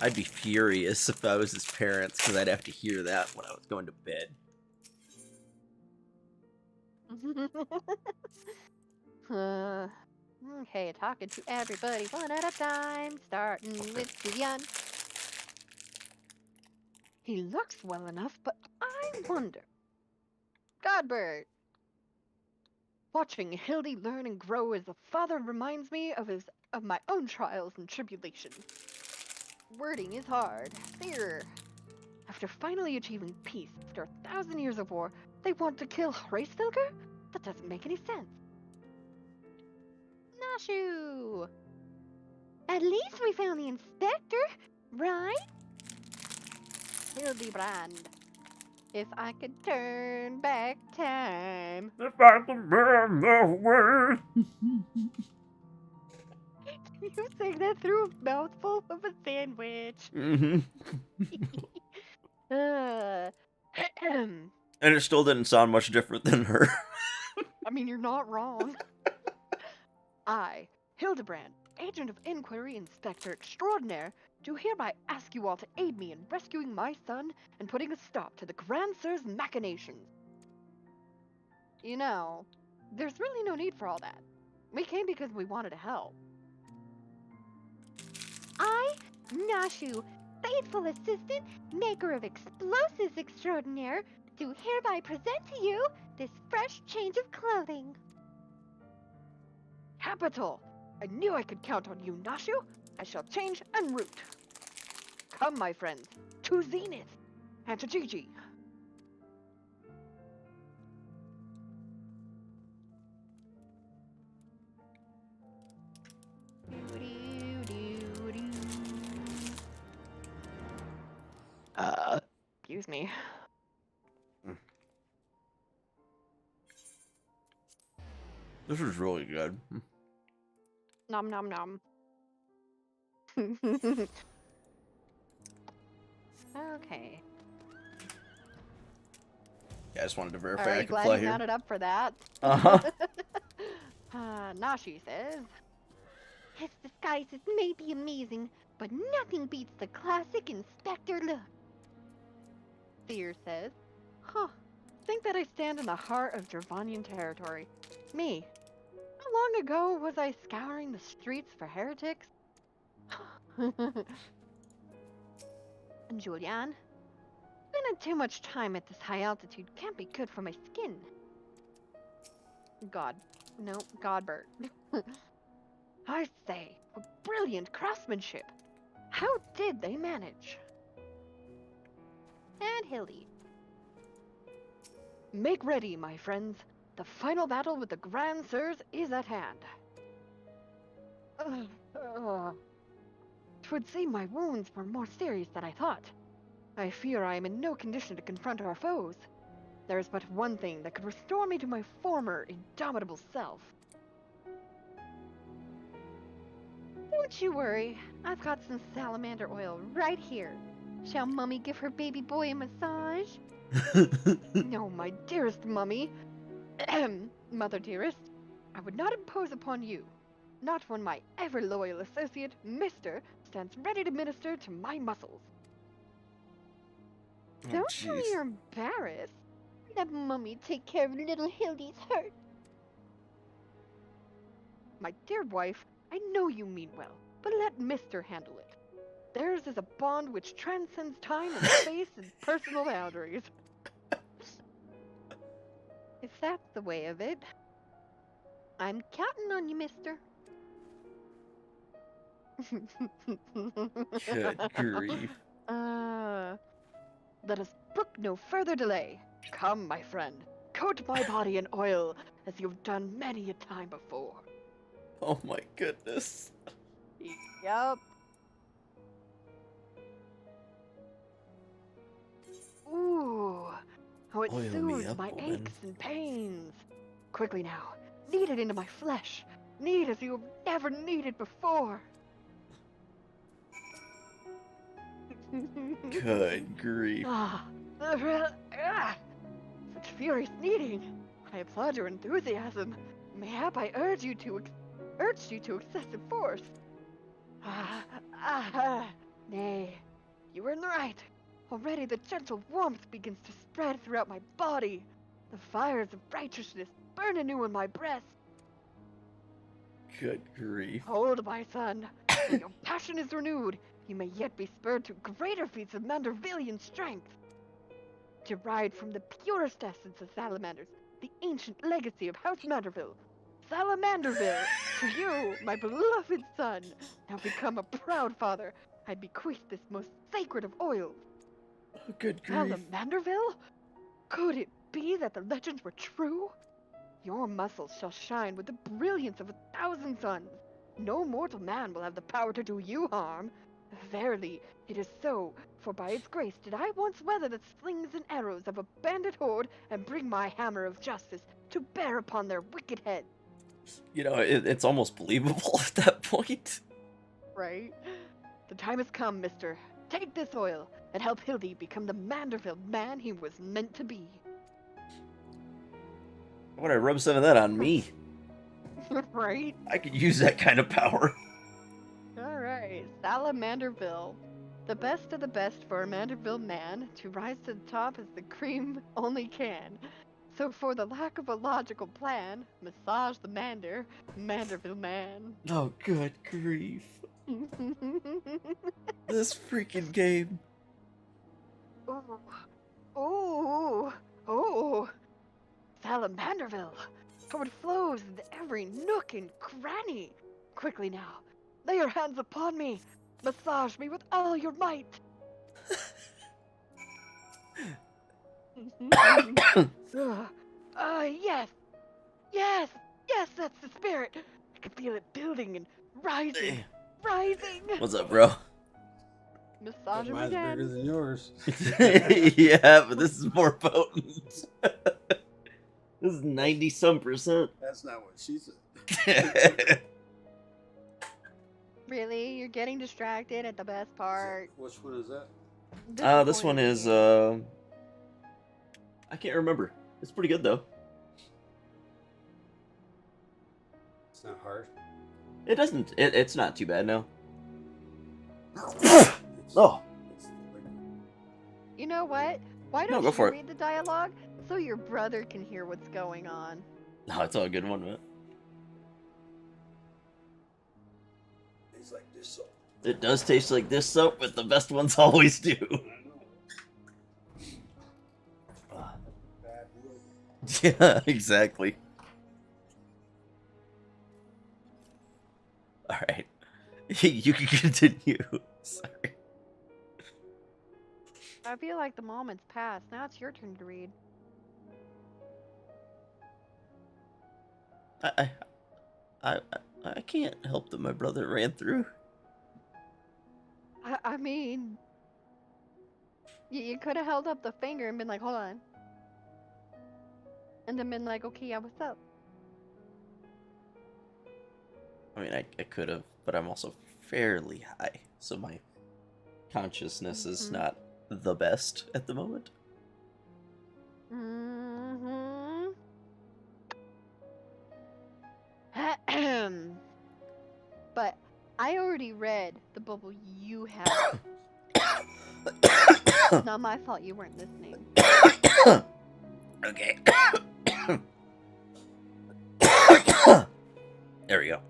I'd be furious if I was his parents, because I'd have to hear that when I was going to bed. Okay, talking to everybody one at a time, starting with Vivian. He looks well enough, but I wonder. Godbert! Watching Hildy learn and grow as a father reminds me of my own trials and tribulations. Wording is hard. There. After finally achieving peace after 1,000 years of war, they want to kill Hraesvelgr? That doesn't make any sense. Nashu! At least we found the inspector, right? Hildibrand. If I could turn back time. If I could burn the way. You sang that through a mouthful of a sandwich. Mm-hmm. And And it still didn't sound much different than her. I mean, you're not wrong. I, Hildibrand, Agent of Inquiry Inspector Extraordinaire, do hereby ask you all to aid me in rescuing my son and putting a stop to the Grandsir's machinations. You know, there's really no need for all that. We came because we wanted to help. I, Nashu, faithful assistant, maker of explosives extraordinaire, do hereby present to you this fresh change of clothing. Capital! I knew I could count on you, Nashu. I shall change en route. Come, my friends, to Zenith and to Gigi. Excuse me. This is really good. Nom nom nom. Okay. Yeah, I just wanted to verify I Alright, could glad fly you here. mounted up for that. Uh-huh. Nashi says, his disguises may be amazing, but nothing beats the classic Inspector look. Seer says, huh, think that I stand in the heart of Gervonian territory. Me. How long ago was I scouring the streets for heretics? And Julian? Spending too much time at this high altitude can't be good for my skin. Godbert. I say, what brilliant craftsmanship. How did they manage? And Hildy. Make ready, my friends. The final battle with the Grandsers is at hand. 'Twould seem my wounds were more serious than I thought. I fear I am in no condition to confront our foes. There is but one thing that could restore me to my former indomitable self. Don't you worry. I've got some salamander oil right here. Shall Mummy give her baby boy a massage? No, my dearest Mummy. Mother dearest, I would not impose upon you. Not when my ever-loyal associate, Mr., stands ready to minister to my muscles. Don't tell me you're embarrassed. Let Mummy take care of little Hildy's hurt. My dear wife, I know you mean well, but let Mr. handle it. Theirs is a bond which transcends time and space and personal boundaries. If that's the way of it, I'm counting on you, mister. Good grief. Let us brook no further delay. Come, my friend, coat my body in oil, as you've done many a time before. Oh my goodness. Yup. Ooh, how it Oil me soothes up, my woman. aches and pains. Quickly now, knead it into my flesh. Knead as you have never kneaded before. Good grief. Such furious kneading. I applaud your enthusiasm. Mayhap I urged you to excessive force. Nay, you were in the right. Already the gentle warmth begins to spread throughout my body. The fires of righteousness burn anew in my breast. Good grief. Hold, my son. When your passion is renewed, you may yet be spurred to greater feats of Mandervillian strength. Derived from the purest essence of salamanders, the ancient legacy of House Manderville. Salamanderville, to you, my beloved son, now become a proud father, I bequeath this most sacred of oils. Oh, good grief. Salamanderville? Could it be that the legends were true? Your muscles shall shine with the brilliance of 1,000 suns. No mortal man will have the power to do you harm. Verily, it is so, for by its grace did I once weather the slings and arrows of a bandit horde and bring my hammer of justice to bear upon their wicked heads. You know, it's almost believable at that point. Right? The time has come, mister. Take this oil and help Hildy become the Manderville man he was meant to be. Why would I rub some of that on me? Right? I could use that kind of power. Alright, Salamanderville. The best of the best for a Manderville man to rise to the top as the cream only can. So for the lack of a logical plan, massage the Manderville man. Oh, good grief. This freaking game. Oh, Salamanderville. How it flows into every nook and cranny. Quickly now, lay your hands upon me. Massage me with all your might. Yes, that's the spirit. I can feel it building and rising. What's up, bro? Massage him Mine's bigger again. than yours. Yeah, but this is more potent. This is 90-some%. That's not what she said. Really? You're getting distracted at the best part. Which one is that? This one is, I can't remember. It's pretty good, though. It's not hard. It doesn't, it's not too bad, no. It's, Oh. it's like, You know what? Why No, don't go you for it. read the dialogue so your brother can hear what's going on? No, it's all a good one, man. it's like this. So. It does taste like this soap, but the best ones always do. Bad wood. Yeah, exactly. Alright. You can continue. Sorry. I feel like the moment's passed. Now it's your turn to read. I can't help that my brother ran through. I mean, you could have held up the finger and been like, hold on. And then been like, okay, yeah, what's up? I mean, I could have, but I'm also fairly high, so my consciousness is not the best at the moment. But I already read the bubble you have. It's not my fault you weren't listening. Okay. There we go.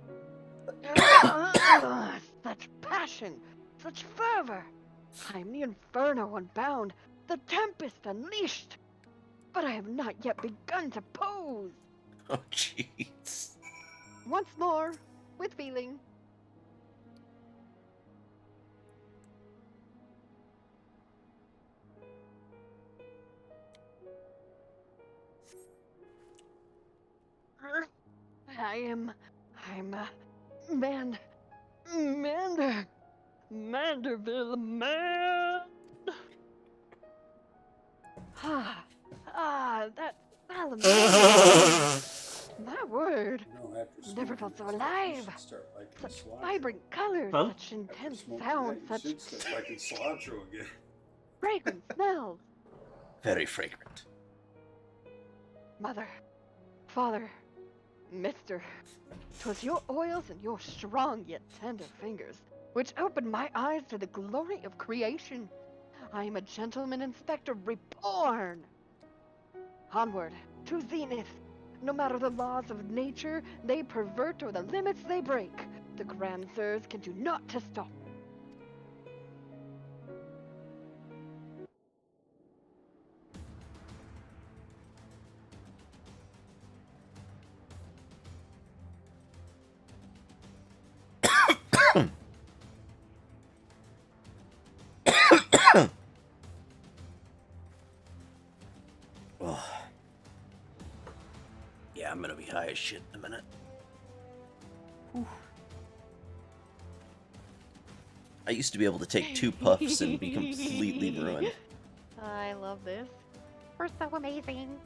Such passion, such fervor? I am the inferno unbound, the tempest unleashed. But I have not yet begun to pose. Oh, jeez. Once more, with feeling. I'm Manderville man. That salamander. That word. No, after Never smoking felt so that stuff, you alive. should start liking Such cilantro. vibrant colors, Huh? such After intense smoking sounds, that, you such should start liking cilantro again. fragrant smells. Very fragrant. Mother, father, mister, 'twas your oils and your strong yet tender fingers which opened my eyes to the glory of creation. I am a gentleman inspector reborn. Onward, to zenith. No matter the laws of nature they pervert or the limits they break, the Grand Sirs can do naught to stop. Oh. Yeah, I'm gonna be high as shit in a minute. Whew. I used to be able to take 2 puffs and be completely ruined. I love this. We're so amazing.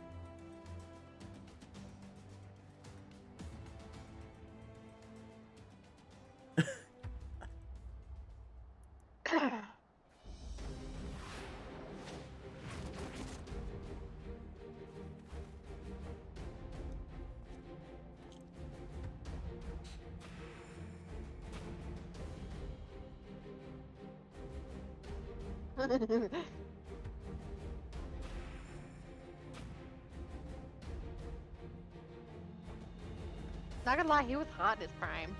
Not gonna lie, he was hot in his prime.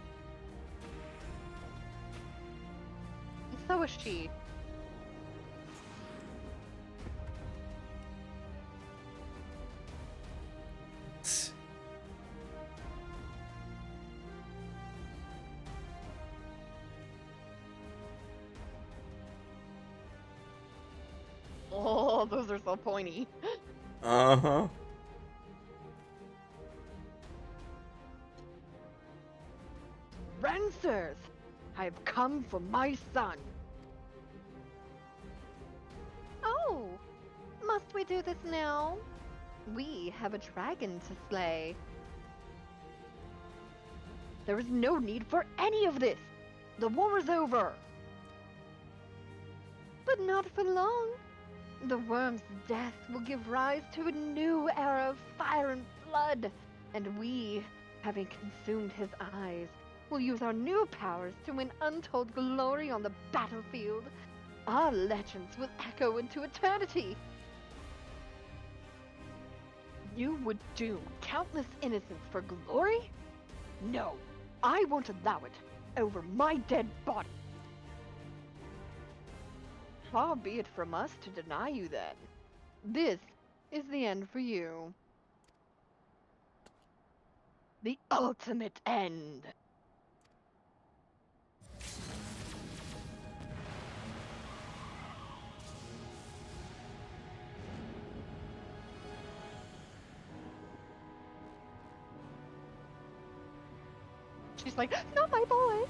And so was she. Oh, those are so pointy. Uh-huh. Rancers, I have come for my son. Oh, must we do this now? We have a dragon to slay. There is no need for any of this. The war is over. But not for long. The worm's death will give rise to a new era of fire and blood, and we, having consumed his eyes, will use our new powers to win untold glory on the battlefield. Our legends will echo into eternity. You would doom countless innocents for glory? No, I won't allow it over my dead body. Far be it from us to deny you then. This is the end for you. The ultimate end. She's like, not my boy.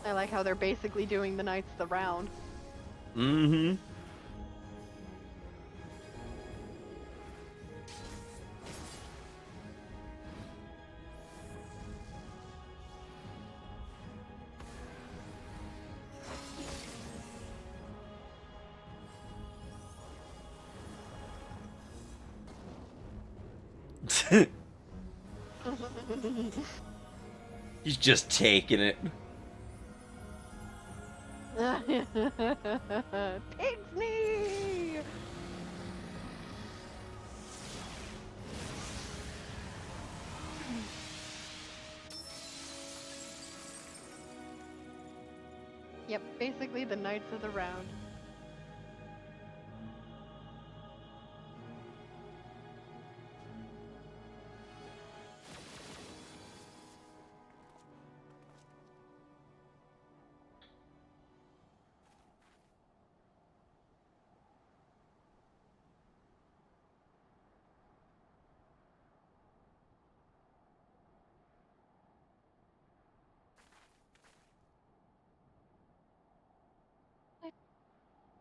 I like how they're basically doing the knights the round. Mm-hmm. He's just taking it. Pigsney! Yep, basically the knights of the round.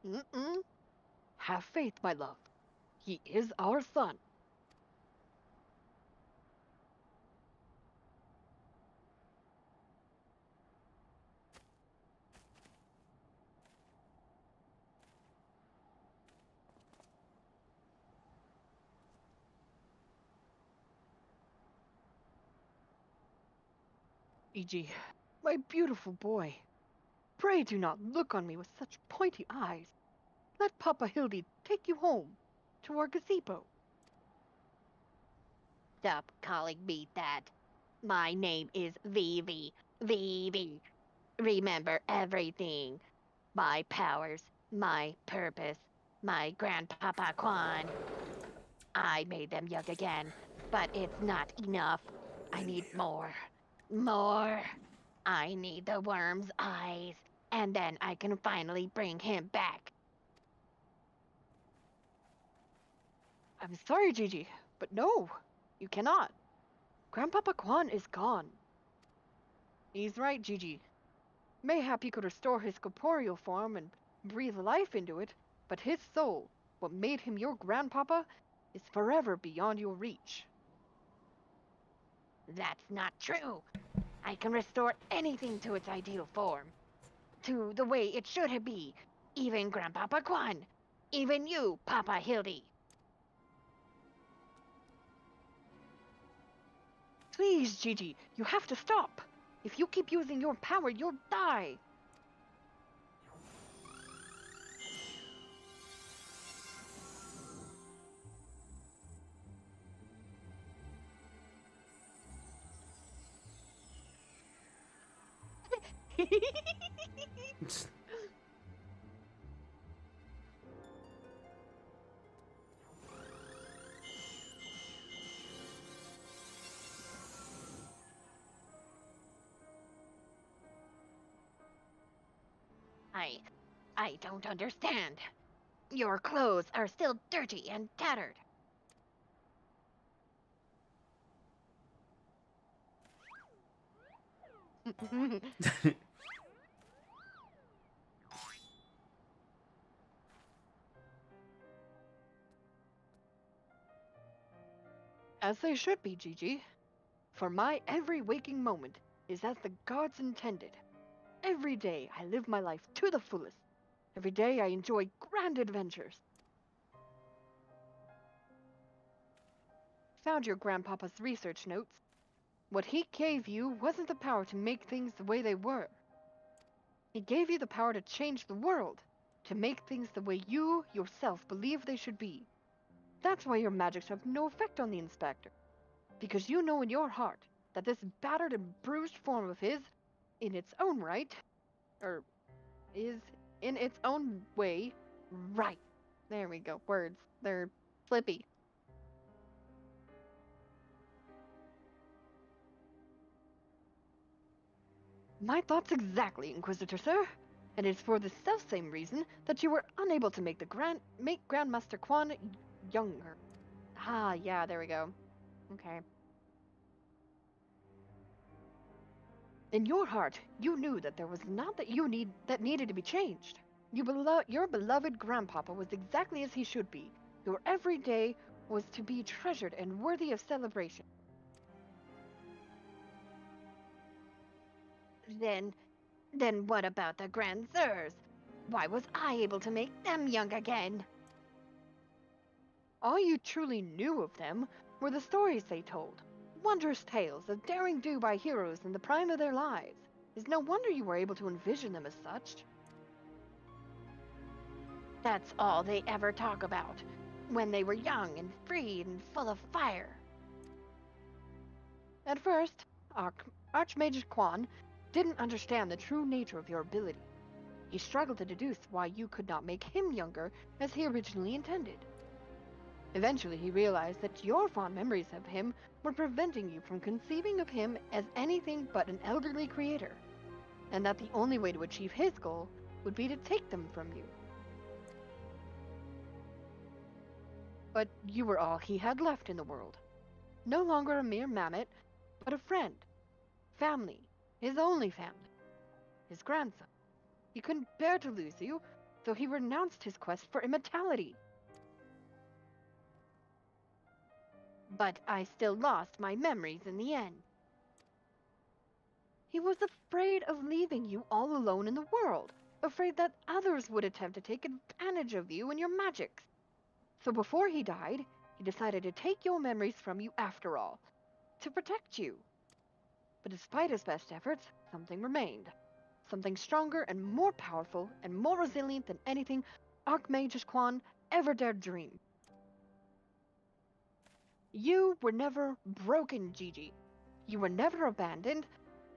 Mm-mm. Have faith, my love. He is our son. E.G., my beautiful boy, pray do not look on me with such pointy eyes. Let Papa Hildy take you home, to our gazebo. Stop calling me that. My name is Vivi. Vivi. Remember everything. My powers, my purpose, my grandpapa Quan. I made them young again, but it's not enough. I need more. More. I need the worm's eyes, and then I can finally bring him back. I'm sorry, Gigi, but no, you cannot. Grandpapa Quan is gone. He's right, Gigi. Mayhap he could restore his corporeal form and breathe life into it, but his soul, what made him your grandpapa, is forever beyond your reach. That's not true. I can restore anything to its ideal form, to the way it should be, even Grandpapa Quan, even you, Papa Hildy. Please, Gigi, you have to stop. If you keep using your power, you'll die. I I don't understand. Your clothes are still dirty and tattered. As they should be, Gigi. For my every waking moment is as the gods intended. Every day I live my life to the fullest. Every day I enjoy grand adventures. Found your grandpapa's research notes. What he gave you wasn't the power to make things the way they were. He gave you the power to change the world, to make things the way you yourself believe they should be. That's why your magics have no effect on the inspector. Because you know in your heart that this battered and bruised form of his, in its own right, is in its own way right. There we go. Words. They're flippy. My thoughts exactly, Inquisitor Sir. And it is for the self-same reason that you were unable to make Grandmaster Quan younger. Ah, yeah, there we go. Okay. In your heart, you knew that there was not that needed to be changed. Your beloved grandpapa was exactly as he should be. Your every day was to be treasured and worthy of celebration. Then, then what about the Grand Sirs? Why was I able to make them young again? All you truly knew of them were the stories they told. Wondrous tales of daring do by heroes in the prime of their lives. It's no wonder you were able to envision them as such. That's all they ever talk about, when they were young and free and full of fire. At first, Archmage Quan didn't understand the true nature of your ability. He struggled to deduce why you could not make him younger as he originally intended. Eventually, he realized that your fond memories of him were preventing you from conceiving of him as anything but an elderly creator, and that the only way to achieve his goal would be to take them from you. But you were all he had left in the world. No longer a mere mammoth, but a friend, family, his only family, his grandson. He couldn't bear to lose you, so he renounced his quest for immortality. But I still lost my memories in the end. He was afraid of leaving you all alone in the world, afraid that others would attempt to take advantage of you and your magics. So before he died, he decided to take your memories from you after all, to protect you. But despite his best efforts, something remained. Something stronger and more powerful and more resilient than anything Archmage Quan ever dared dream. You were never broken, Gigi. You were never abandoned.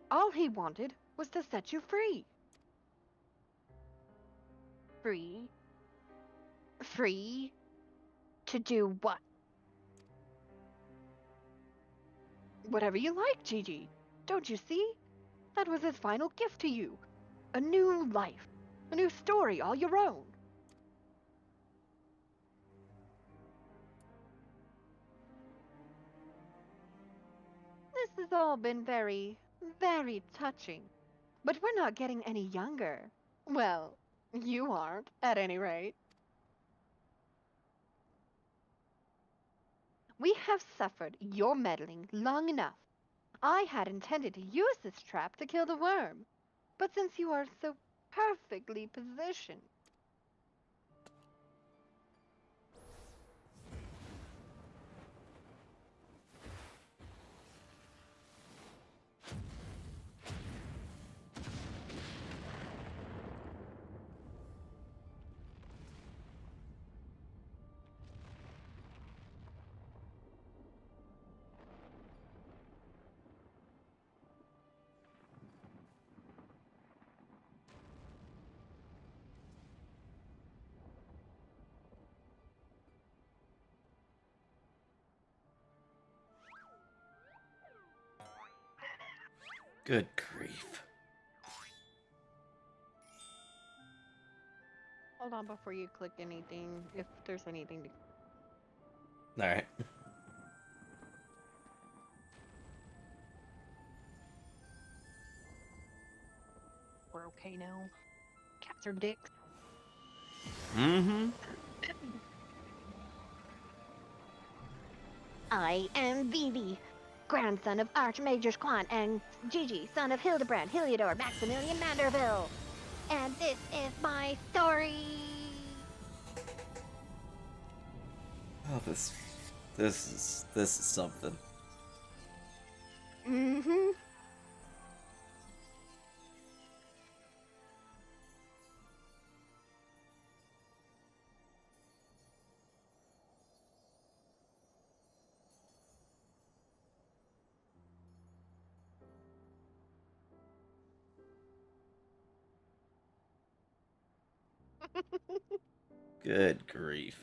All he wanted was to set you free. Free? Free? To do what? Whatever you like, Gigi. Don't you see? That was his final gift to you. A new life. A new story all your own. This has all been very, very touching. But we're not getting any younger. Well, you aren't, at any rate. We have suffered your meddling long enough. I had intended to use this trap to kill the worm. But since you are so perfectly positioned... Good grief. Hold on before you click anything, if there's anything to... Alright. We're okay now. Cats are dicks. Mm-hmm. I am Vivi, grandson of Archmage Quan and Gigi, son of Hildibrand, Heliodor, Maximilian Manderville. And this is my story. Oh, this is something. Mm-hmm. Good grief.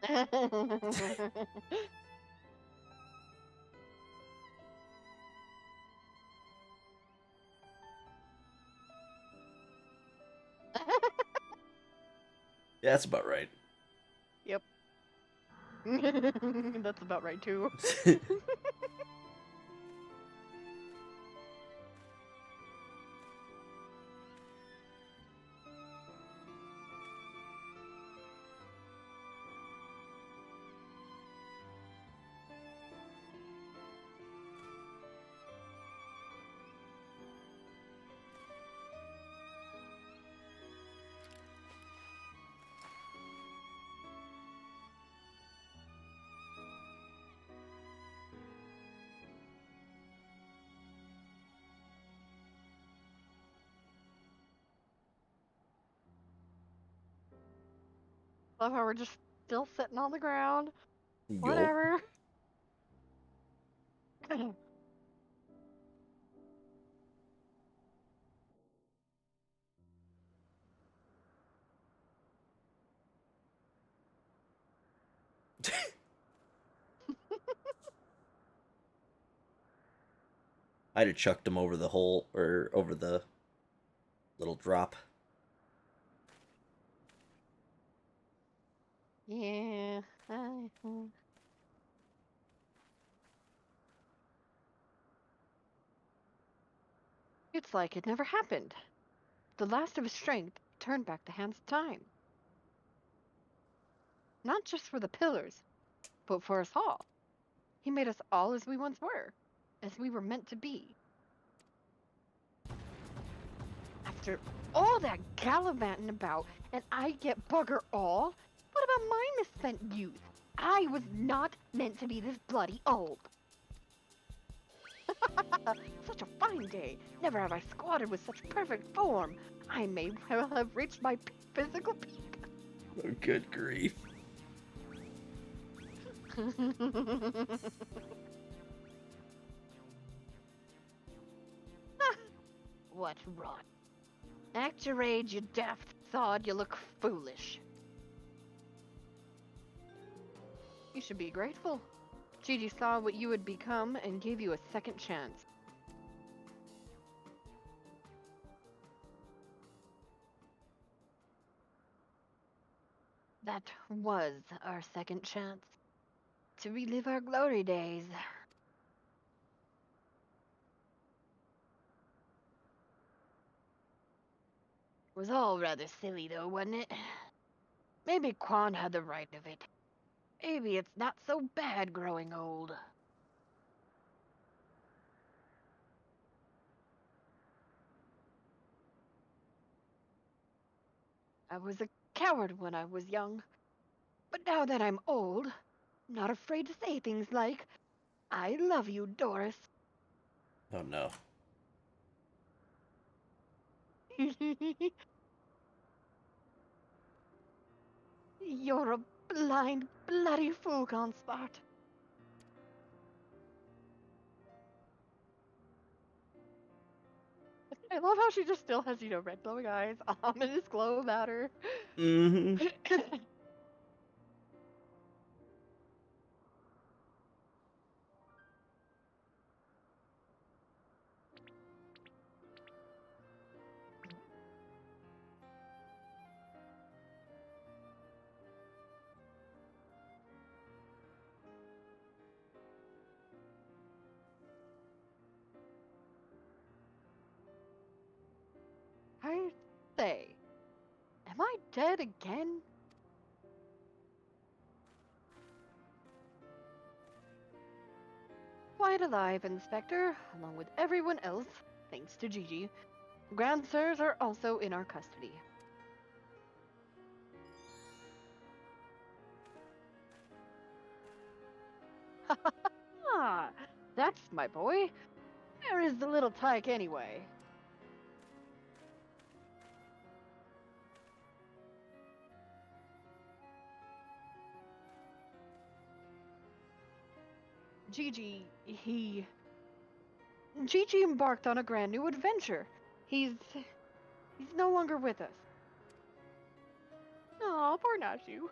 Yeah, that's about right. Yep. That's about right too. Love how we're just still sitting on the ground. Yup. Whatever. I'd have chucked him over the hole or over the little drop. Yeah. It's like it never happened. The last of his strength turned back the hands of time. Not just for the pillars, but for us all. He made us all as we once were, as we were meant to be. After all that gallivanting about, and I get bugger all? What about my misspent youth? I was not meant to be this bloody old. Such a fine day. Never have I squatted with such perfect form. I may well have reached my physical peak. Oh, good grief. What rot. Act your age, you daft sod, you look foolish. You should be grateful. Gigi saw what you had become and gave you a second chance. That was our second chance. To relive our glory days. It was all rather silly though, wasn't it? Maybe Quan had the right of it. Maybe it's not so bad growing old. I was a coward when I was young. But now that I'm old, I'm not afraid to say things like, I love you, Doris. Oh no. You're a blind, bloody fool, Gonspot. I love how she just still has, red glowing eyes, ominous glow about her. Mm-hmm. I say, am I dead again? Quite alive, Inspector, along with everyone else, thanks to Gigi. Grand Sirs are also in our custody. Ah, that's my boy. Where is the little tyke anyway? Gigi embarked on a grand new adventure. He's no longer with us. Aw, poor Nashu.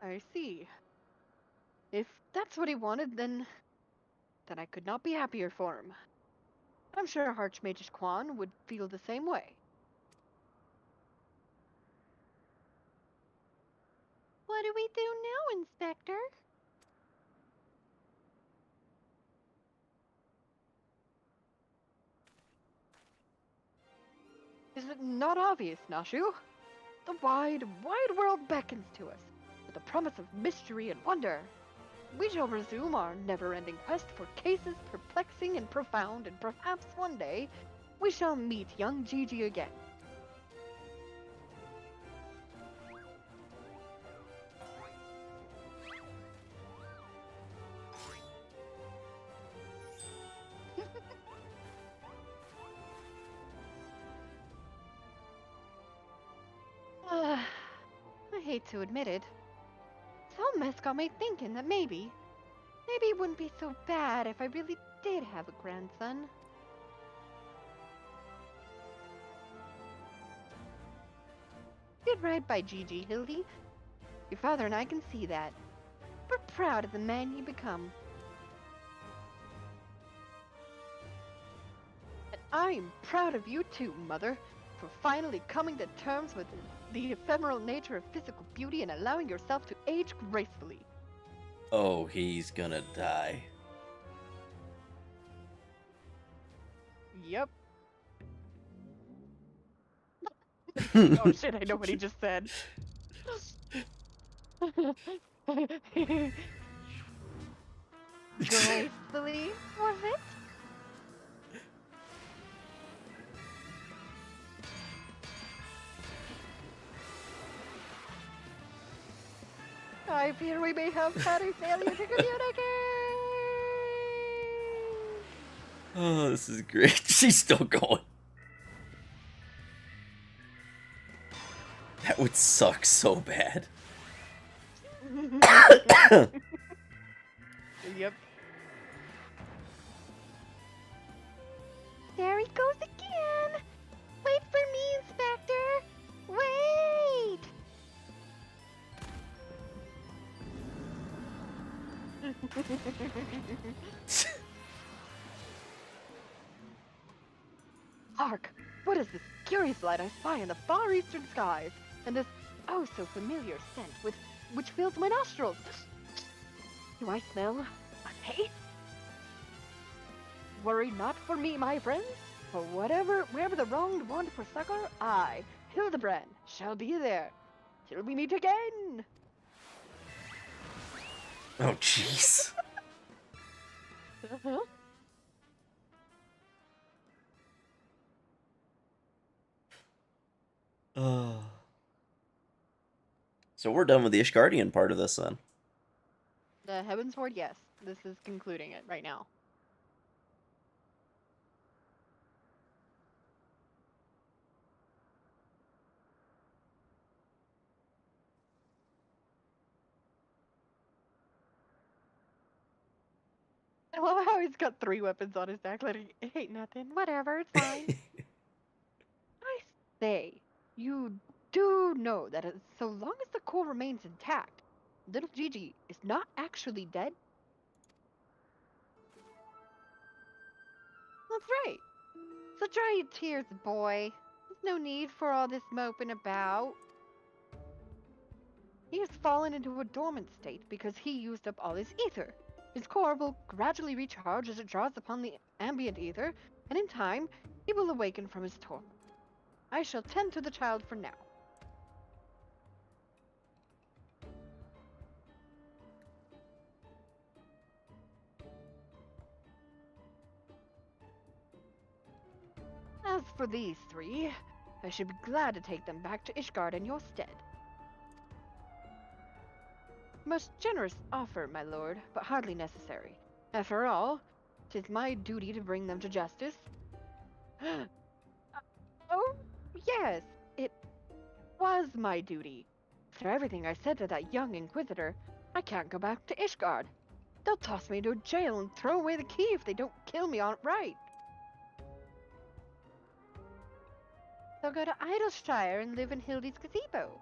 I see. If that's what he wanted, then I could not be happier for him. I'm sure Archmage Quan would feel the same way. What do we do now, Inspector? Is it not obvious, Nashu? The wide, wide world beckons to us, with the promise of mystery and wonder. We shall resume our never-ending quest for cases perplexing and profound, and perhaps one day we shall meet young Gigi again. I hate to admit it. This whole mess got me thinking that maybe it wouldn't be so bad if I really did have a grandson. Did right by Gigi, Hildy. Your father and I can see that. We're proud of the man you become. And I'm proud of you too, Mother, for finally coming to terms with the ephemeral nature of physical beauty and allowing yourself to age gracefully. Oh, he's gonna die. Yep. Oh shit, I know what he just said. Gracefully, was it? I fear we may have had a failure to communicate. Oh, this is great. She's still going. That would suck so bad. Yep. There he goes again. Wait for me, Inspector. Wait. Hark! What is this curious light I spy in the far eastern skies? And this oh so familiar scent which fills my nostrils. Do I smell a taste? Worry not for me, my friends, for wherever the wronged want for succor, I, Hildibrand, shall be there till we meet again. Oh, jeez. So we're done with the Ishgardian part of this then. The Heavensward, yes. This is concluding it right now. I love how he's got 3 weapons on his back, like, it ain't nothing. Whatever, it's fine. I say, you do know that so long as the core remains intact, little Gigi is not actually dead? That's right. So dry your tears, boy. There's no need for all this moping about. He has fallen into a dormant state because he used up all his ether. His core will gradually recharge as it draws upon the ambient ether, and in time, he will awaken from his torpor. I shall tend to the child for now. As for these 3, I should be glad to take them back to Ishgard in your stead. Most generous offer, my lord, but hardly necessary. After all, 'tis my duty to bring them to justice. Oh, yes, it was my duty. After everything I said to that young inquisitor, I can't go back to Ishgard. They'll toss me into jail and throw away the key if they don't kill me outright. They'll go to Idleshire and live in Hildy's gazebo.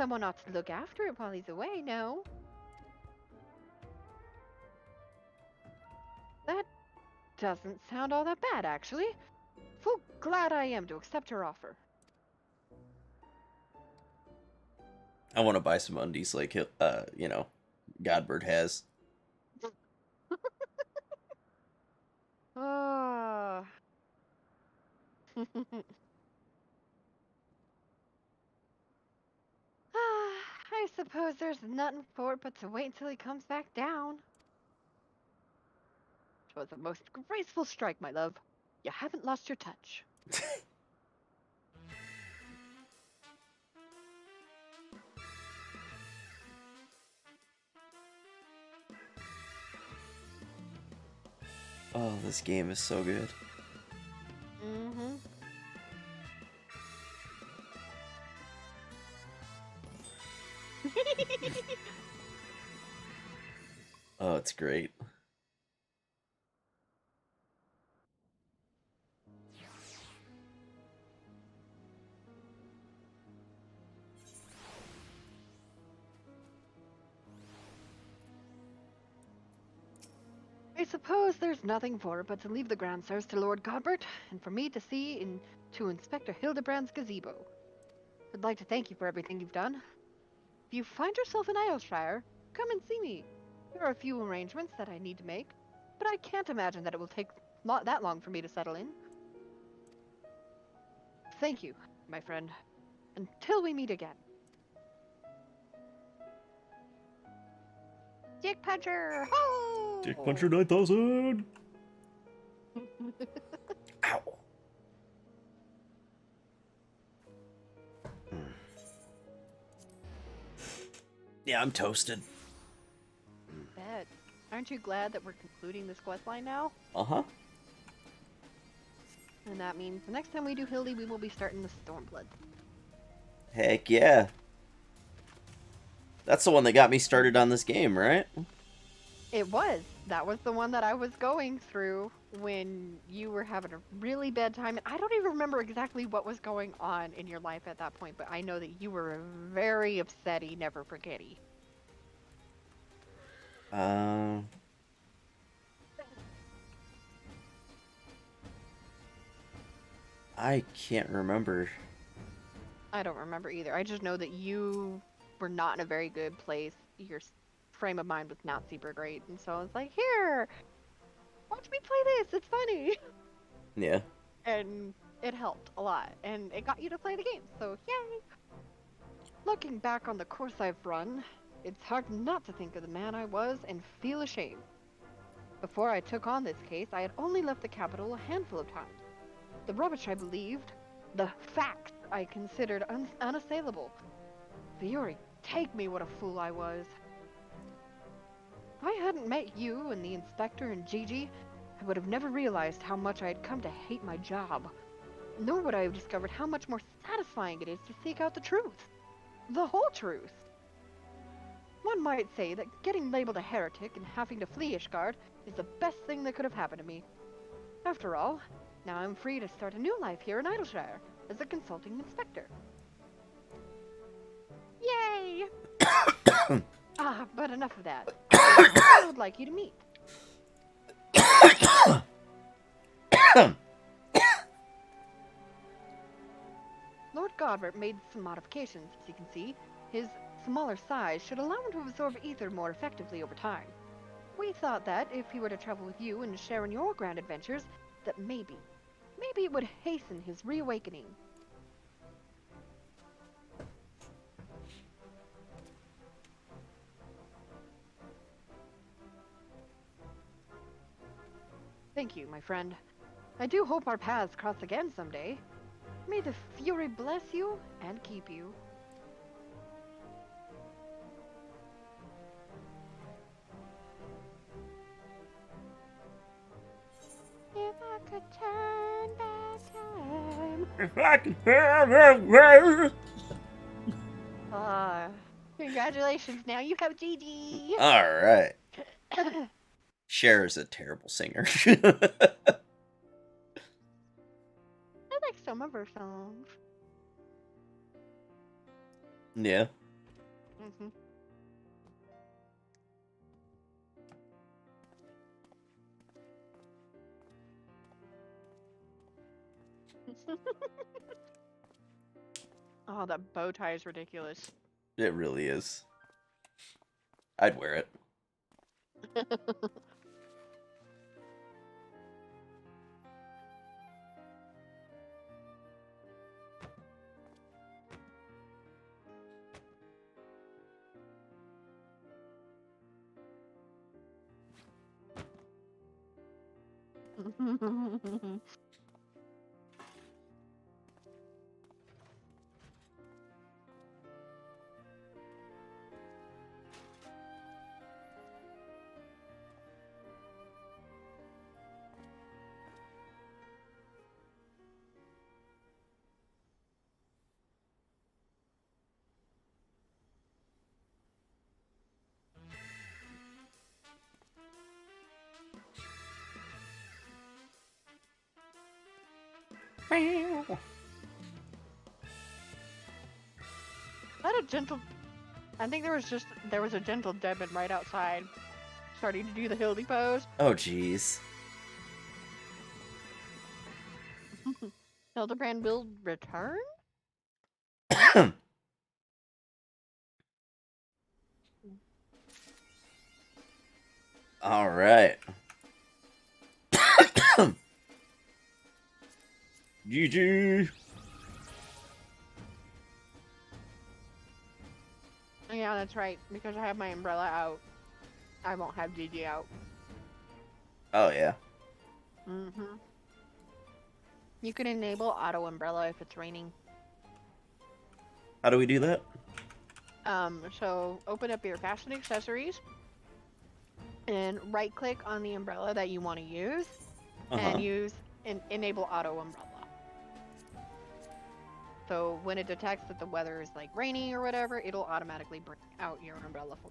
someone ought to look after it while he's away, no? That doesn't sound all that bad, actually. Full glad I am to accept her offer. I want to buy some undies like, you know, Godbird has. Ah. I suppose there's nothing for it but to wait until he comes back down. 'Twas a most graceful strike, my love. You haven't lost your touch. Oh, this game is so good. Mm-hmm. Oh, it's great. I suppose there's nothing for it but to leave the grandsires to Lord Godbert, and for me to see to Inspector Hildibrand's gazebo. I'd like to thank you for everything you've done. If you find yourself in Aylshire, come and see me. There are a few arrangements that I need to make, but I can't imagine that it will take that long for me to settle in. Thank you, my friend. Until we meet again. Dick Puncher! Ho! Dick Puncher 9000! Ow. Yeah, I'm toasted. Bet. Aren't you glad that we're concluding this questline now? Uh-huh. And that means the next time we do Hildy, we will be starting the Stormblood. Heck yeah. That's the one that got me started on this game, right? It was. That was the one that I was going through when you were having a really bad time. And I don't even remember exactly what was going on in your life at that point, but I know that you were very upsetty, never forgetty. I can't remember. I don't remember either. I just know that you were not in a very good place. Your frame of mind was not super great. And so I was like, here, watch me play this. It's funny. Yeah. And it helped a lot. And it got you to play the game. So, yay. Looking back on the course I've run, it's hard not to think of the man I was and feel ashamed. Before I took on this case, I had only left the capital a handful of times. The rubbish I believed, the facts I considered unassailable. Fury, take me, what a fool I was. If I hadn't met you and the inspector and Gigi, I would have never realized how much I had come to hate my job. Nor would I have discovered how much more satisfying it is to seek out the truth. The whole truth. One might say that getting labeled a heretic and having to flee Ishgard is the best thing that could have happened to me. After all, now I'm free to start a new life here in Idleshire as a consulting inspector. Yay! But enough of that. I would like you to meet. Lord Godbert made some modifications, as you can see. His smaller size should allow him to absorb ether more effectively over time. We thought that, if he were to travel with you and share in your grand adventures, that maybe it would hasten his reawakening. Thank you, my friend. I do hope our paths cross again someday. May the Fury bless you and keep you. If I could turn back time. If I can have Congratulations, now you have Gigi. Alright. Cher is a terrible singer. I like some of her songs. Yeah. Mm-hmm. Oh, that bow tie is ridiculous. It really is. I'd wear it. Not a gentle. I think there was a gentle Devin right outside, starting to do the Hildy pose. Oh, jeez. Hildibrand will return. All right. GG. Yeah, that's right. Because I have my umbrella out, I won't have GG out. Oh yeah. Mm-hmm. You can enable auto umbrella if it's raining. How do we do that? So open up your fashion accessories and right click on the umbrella that you want to use and use enable auto umbrella. So when it detects that the weather is like rainy or whatever, it'll automatically bring out your umbrella for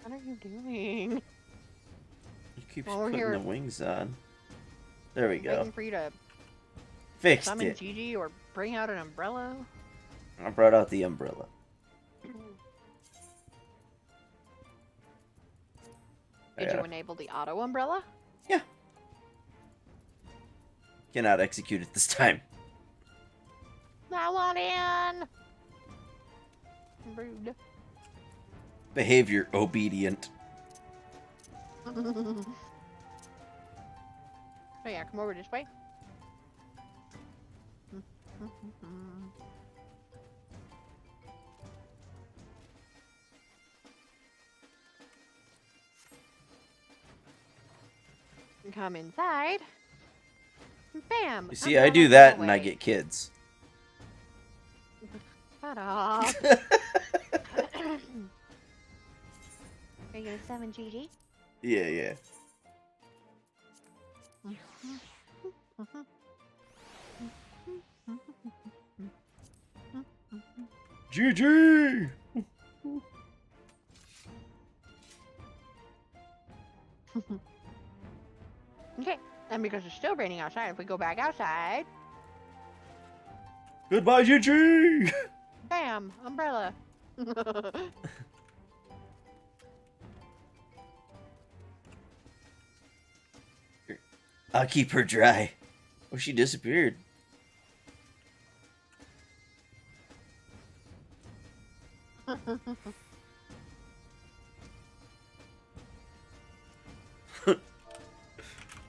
What are you doing? You keep Well, we're putting here the wings on. There we go. waiting for you to Fixed summon it. Gigi or bring out an umbrella. I brought out the umbrella. Did you enable the auto umbrella? Yeah. Cannot execute it this time. I want in. Rude. Behavior obedient. Oh yeah, come over this way. Come inside. Bam! You see, I umbrella do that away. and I get kids. Shut up. Are you gonna summon Gigi? Yeah, yeah. GG! Okay, and because it's still raining outside, if we go back outside, Goodbye, GG! bam! Umbrella. I'll keep her dry. Oh, she disappeared.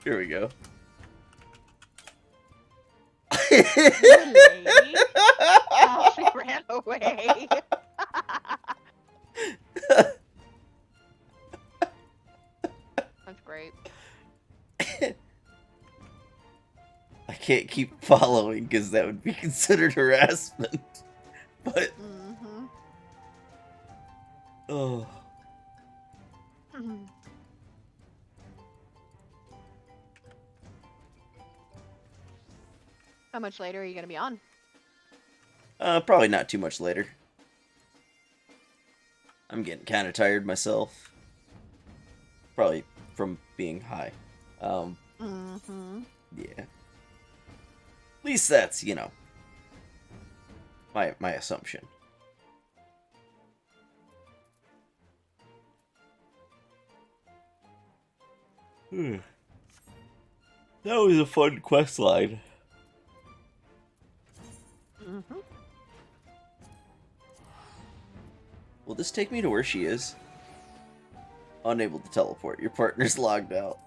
Here we go. Really? Oh, she ran away. That's great. I can't keep following because that would be considered harassment. But Mm-hmm. oh, How much later are you gonna be on? probably not too much later. I'm getting kind of tired myself. Probably from being high. Mm-hmm. Yeah. At least that's, my assumption. That was a fun quest line. Mm-hmm. Will this take me to where she is? Unable to teleport. Your partner's logged out.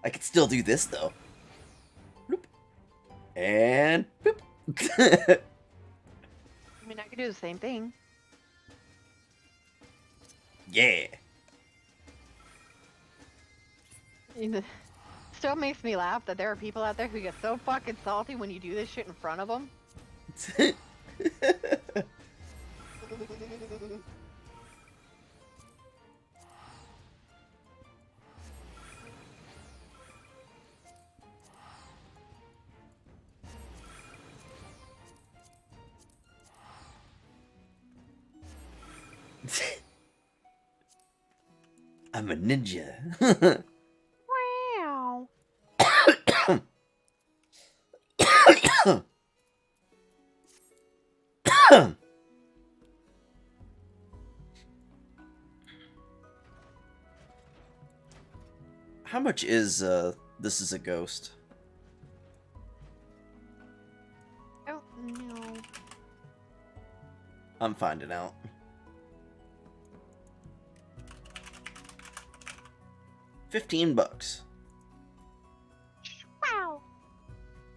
I could still do this, though. Bloop. And boop. I mean, I could do the same thing. Yeah. Still makes me laugh that there are people out there who get so fucking salty when you do this shit in front of them. I'm a ninja. Wow. How much is This Is a Ghost? Oh no. I'm finding out. $15. Wow.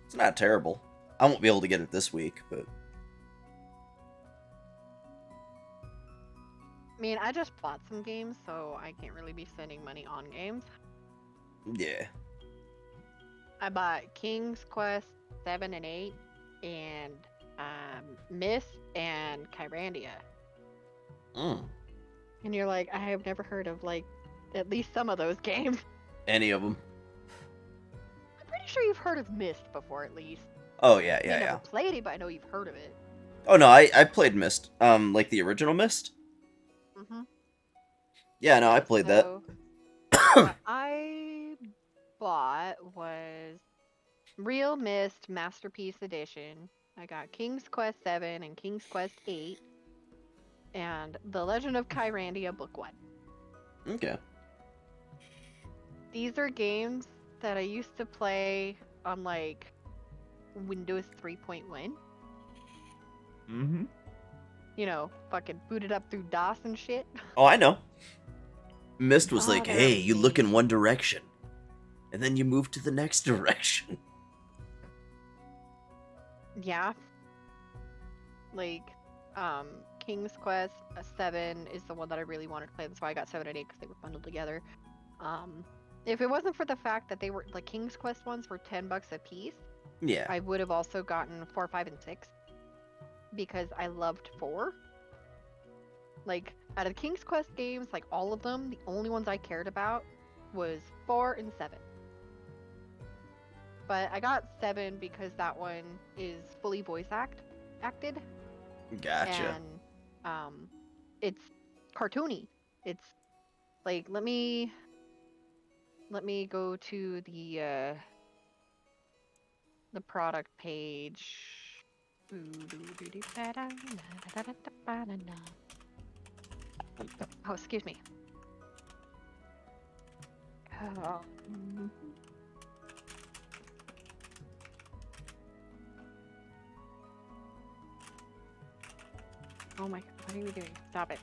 It's not terrible. I won't be able to get it this week, but I mean, I just bought some games, so I can't really be spending money on games. yeah. I bought King's Quest 7 and 8, and Myst and Kyrandia. Mm. And you're like, I have never heard of, like, at least some of those games. Any of them? I'm pretty sure you've heard of Myst before, at least. Oh yeah, I yeah, never yeah. played it, but I know you've heard of it. Oh no, I played Myst. Like the original Myst. Mm-hmm. Yeah, no, I played that. So, what I bought was Real Myst Masterpiece Edition. I got King's Quest 7 and King's Quest 8. And The Legend of Kyrandia Book 1. Okay. These are games that I used to play on, like, Windows 3.1. Mm-hmm. You know, fucking booted up through DOS and shit. Oh, I know. Myst was Oh, like, they're hey, you look in amazing. one direction. And then you move to the next direction. Yeah. Like, King's Quest 7 is the one that I really wanted to play. That's why I got 7 and 8, because they were bundled together. If it wasn't for the fact that they were, like, King's Quest ones were $10 a piece, Yeah. I would have also gotten 4, 5, and 6. Because I loved 4. Like, out of the King's Quest games, like, all of them, the only ones I cared about was 4 and 7. But I got 7 because that one is fully voice acted. Gotcha. And it's cartoony. It's like, let me go to the product page. Oh, excuse me. Oh my god, what are you doing? Stop it.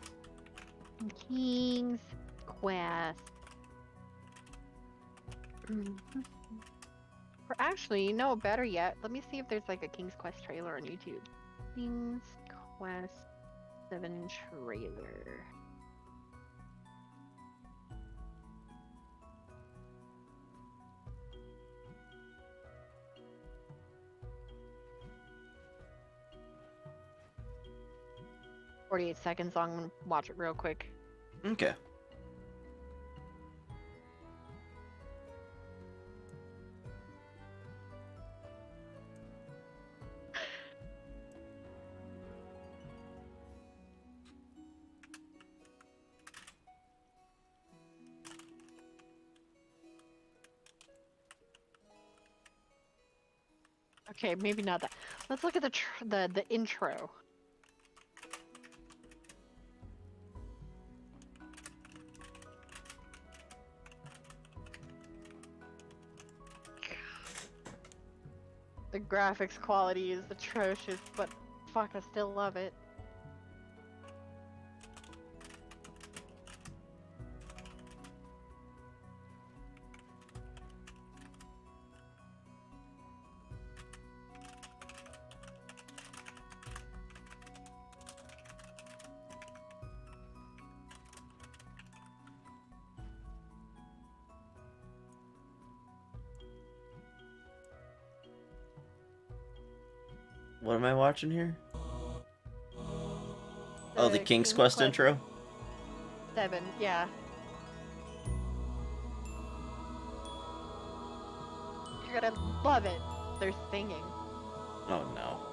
King's Quest. Or actually, no, better yet, let me see if there's like a King's Quest trailer on YouTube. King's Quest 7 trailer. "48 seconds long. I'm gonna watch it real quick. Okay. Okay, maybe not that. Let's look at the intro. The graphics quality is atrocious, but fuck, I still love it. What am I watching here? Oh, the King's Quest intro? 7, yeah. You're gonna love it. They're singing. Oh no.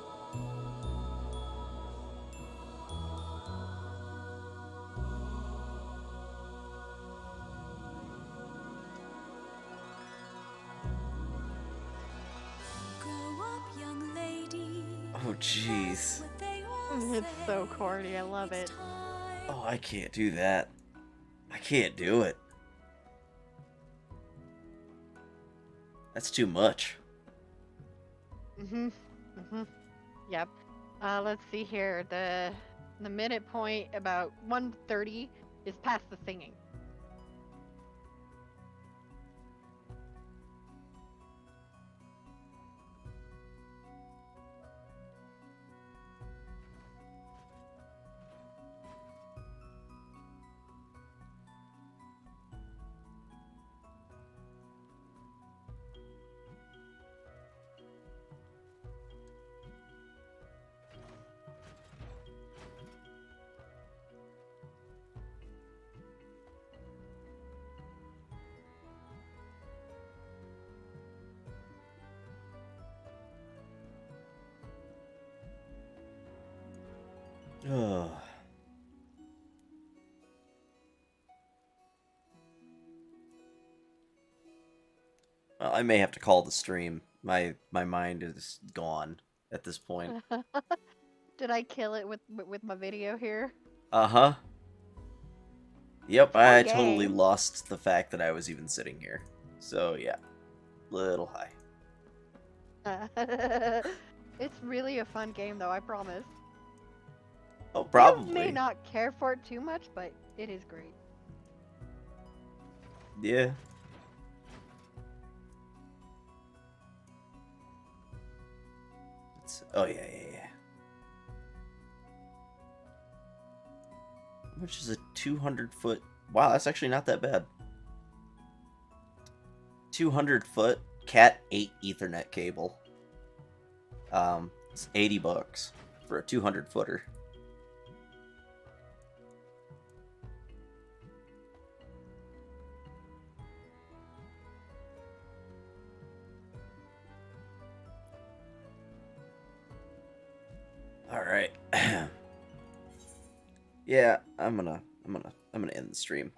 Oh jeez. It's so corny, I love it. Oh, I can't do that. I can't do it. That's too much. Yep. Let's see here. The minute point about 1:30 is past the singing. Ugh. Well, I may have to call the stream. My mind is gone at this point. Did I kill it with my video here? Uh-huh. Yep, Fun I totally game. lost the fact that I was even sitting here. So, yeah. Little high. It's really a fun game, though, I promise. Oh, probably. You may not care for it too much, but it is great. Yeah. Oh, yeah. How much is a 200-foot... Wow, that's actually not that bad. 200-foot Cat 8 Ethernet cable. It's $80 for a 200-footer. All right. Yeah, I'm gonna end the stream.